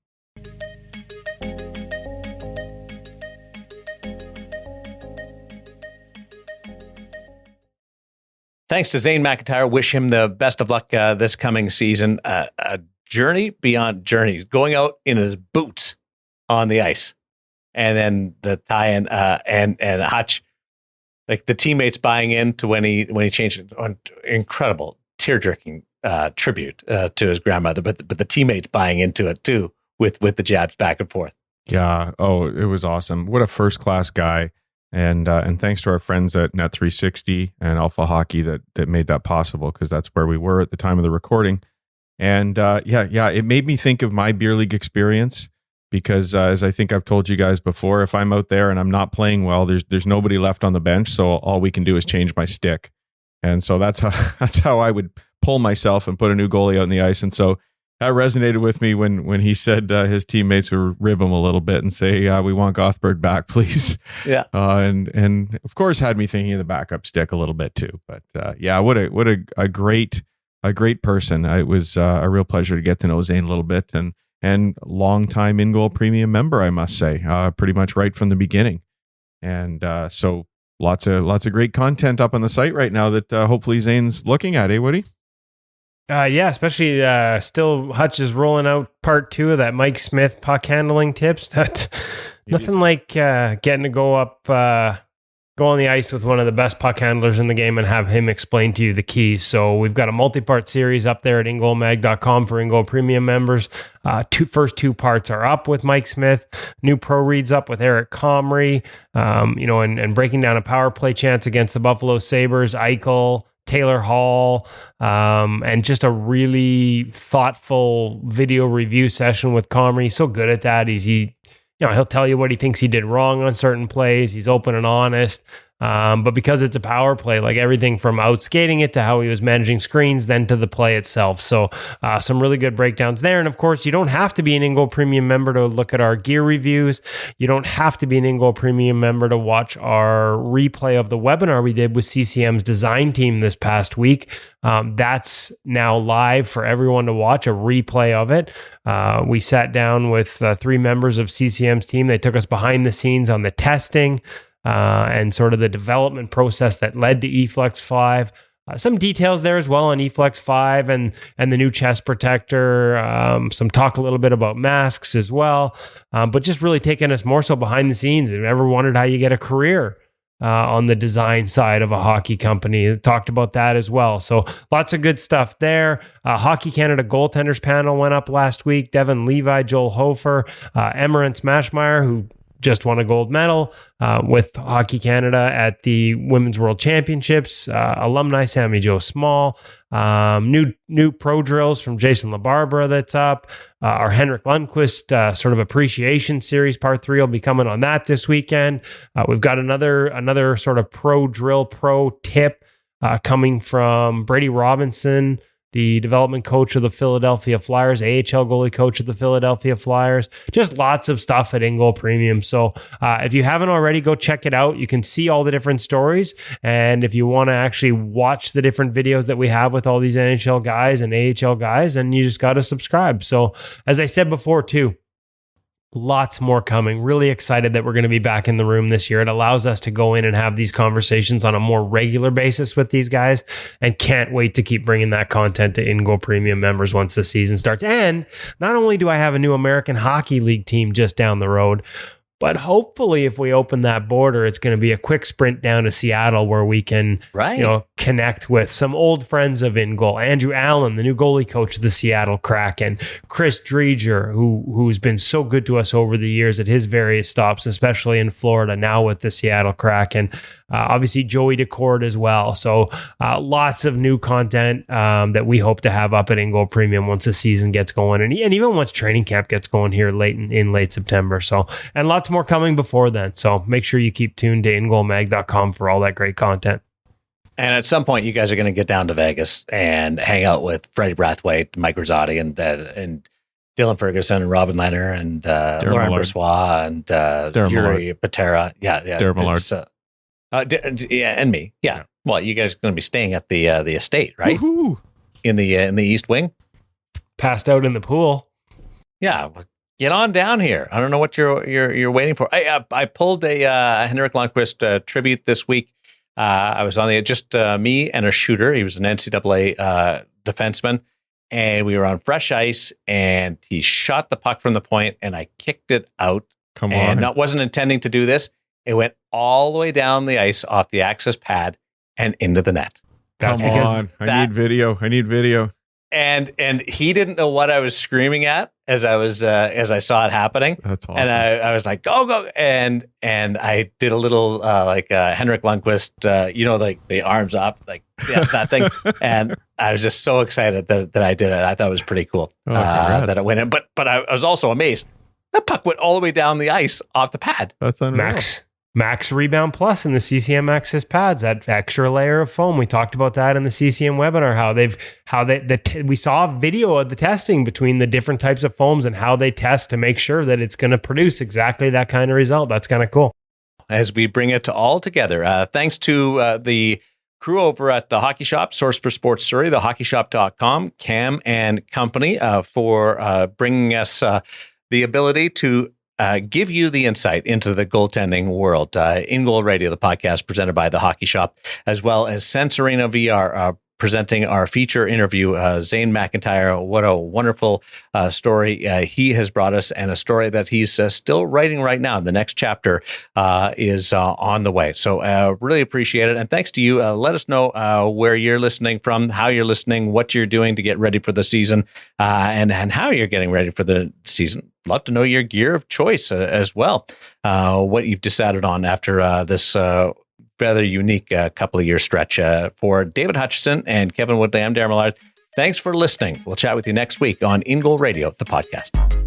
Thanks to Zane McIntyre. Wish him the best of luck this coming season. A journey beyond journeys, going out in his boots on the ice. And then the tie-in and Hutch, like the teammates buying into when he changed it. Incredible, tear-jerking tribute to his grandmother, but the teammates buying into it too with the jabs back and forth. Yeah. Oh, it was awesome. What a first-class guy. And thanks to our friends at Net360 and Alpha Hockey that made that possible, because that's where we were at the time of the recording. And it made me think of my beer league experience because as I think I've told you guys before, if I'm out there and I'm not playing well, there's nobody left on the bench, so all we can do is change my stick. And so that's how I would pull myself and put a new goalie out on the ice. And so that resonated with me when he said his teammates would rib him a little bit and say, we want Gothberg back, please. Yeah. And of course had me thinking of the backup stick a little bit too. But what a great person. It was a real pleasure to get to know Zane a little bit and longtime in-goal premium member, I must say, pretty much right from the beginning. And so lots of great content up on the site right now that hopefully Zane's looking at, Woody? Especially still Hutch is rolling out part 2 of that Mike Smith puck handling tips. Nothing like getting to go on the ice with one of the best puck handlers in the game and have him explain to you the keys. So we've got a multi-part series up there at ingoalmag.com for In-Goal Premium members. First 2 parts are up with Mike Smith. New pro reads up with Eric Comrie, and breaking down a power play chance against the Buffalo Sabres, Eichel, Taylor Hall, and just a really thoughtful video review session with Comrie. He's so good at that. He'll tell you what he thinks he did wrong on certain plays. He's open and honest. But because it's a power play, like everything from out skating it to how he was managing screens, then to the play itself. So some really good breakdowns there. And of course, you don't have to be an In-Goal Premium member to look at our gear reviews. You don't have to be an In-Goal Premium member to watch our replay of the webinar we did with CCM's design team this past week. That's now live for everyone to watch, a replay of it. We sat down with 3 members of CCM's team. They took us behind the scenes on the testing and sort of the development process that led to eFlex 5. Some details there as well on eFlex 5 and the new chest protector. Some talk a little bit about masks as well. But just really taking us more so behind the scenes. If you ever wondered how you get a career on the design side of a hockey company, talked about that as well. So lots of good stuff there. Hockey Canada goaltenders panel went up last week. Devin Levi, Joel Hofer, Emmerance Mashmeyer, who just won a gold medal with Hockey Canada at the Women's World Championships. Alumni Sammy Joe Small. New pro drills from Jason LaBarbera that's up. Our Henrik Lundqvist sort of appreciation series, part 3 will be coming on that this weekend. We've got another sort of pro drill, pro tip coming from Brady Robinson, the development coach of the Philadelphia Flyers, AHL goalie coach of the Philadelphia Flyers. Just lots of stuff at In-Goal Premium. So if you haven't already, go check it out. You can see all the different stories. And if you want to actually watch the different videos that we have with all these NHL guys and AHL guys, then you just got to subscribe. So as I said before too, lots more coming. Really excited that we're going to be back in the room this year. It allows us to go in and have these conversations on a more regular basis with these guys, and can't wait to keep bringing that content to In-Goal Premium members once the season starts. And not only do I have a new American Hockey League team just down the road, but hopefully if we open that border, it's going to be a quick sprint down to Seattle where we can connect with some old friends of In-Goal. Andrew Allen, the new goalie coach of the Seattle Kraken. Chris Dreger, who's been so good to us over the years at his various stops, especially in Florida, now with the Seattle Kraken. Obviously, Joey Decord as well. So lots of new content that we hope to have up at In-Goal Premium once the season gets going, and even once training camp gets going here in late September. So, and lots more coming before then. So make sure you keep tuned to ingoalmag.com for all that great content. And at some point, you guys are going to get down to Vegas and hang out with Freddie Brathwaite, Mike Rosati, and Dylan Ferguson, and Robin Leonard, and Laurent Bressois, and Yuri Patera. Yeah. Darren Millard. And me. Yeah. Well, you guys are going to be staying at the estate, right? Woo-hoo. In the East Wing. Passed out in the pool. Yeah. Get on down here. I don't know what you're waiting for. I pulled a Henrik Lundqvist tribute this week. I was on me and a shooter. He was an NCAA defenseman, and we were on fresh ice, and he shot the puck from the point, and I kicked it out. Come on. And wasn't intending to do this. It went all the way down the ice off the access pad and into the net. Come on. I need video. and he didn't know what I was screaming at as I saw it happening. That's awesome. And I was like, go. And I did a little Henrik Lundqvist, like the arms up, like that thing. And I was just so excited that I did it. I thought it was pretty cool that it went in. But I was also amazed. That puck went all the way down the ice off the pad. That's unreal. Max Rebound Plus in the CCM Access pads, that extra layer of foam. We talked about that in the CCM webinar, we saw a video of the testing between the different types of foams and how they test to make sure that it's going to produce exactly that kind of result. That's kind of cool. As we bring it all together, thanks to the crew over at the Hockey Shop, source for sports Surrey, thehockeyshop.com, Cam and company for bringing us the ability to give you the insight into the goaltending world. In Goal Radio, the podcast presented by the Hockey Shop, as well as Sensorino VR, presenting our feature interview, Zane McIntyre. What a wonderful story he has brought us, and a story that he's still writing right now. The next chapter is on the way. So really appreciate it. And thanks to you. Let us know where you're listening from, how you're listening, what you're doing to get ready for the season, and how you're getting ready for the season. Love to know your gear of choice as well, what you've decided on after this rather unique couple of year stretch. For David Hutchison and Kevin Woodley, I'm Darren Millard. Thanks for listening. We'll chat with you next week on In Goal Radio, the podcast.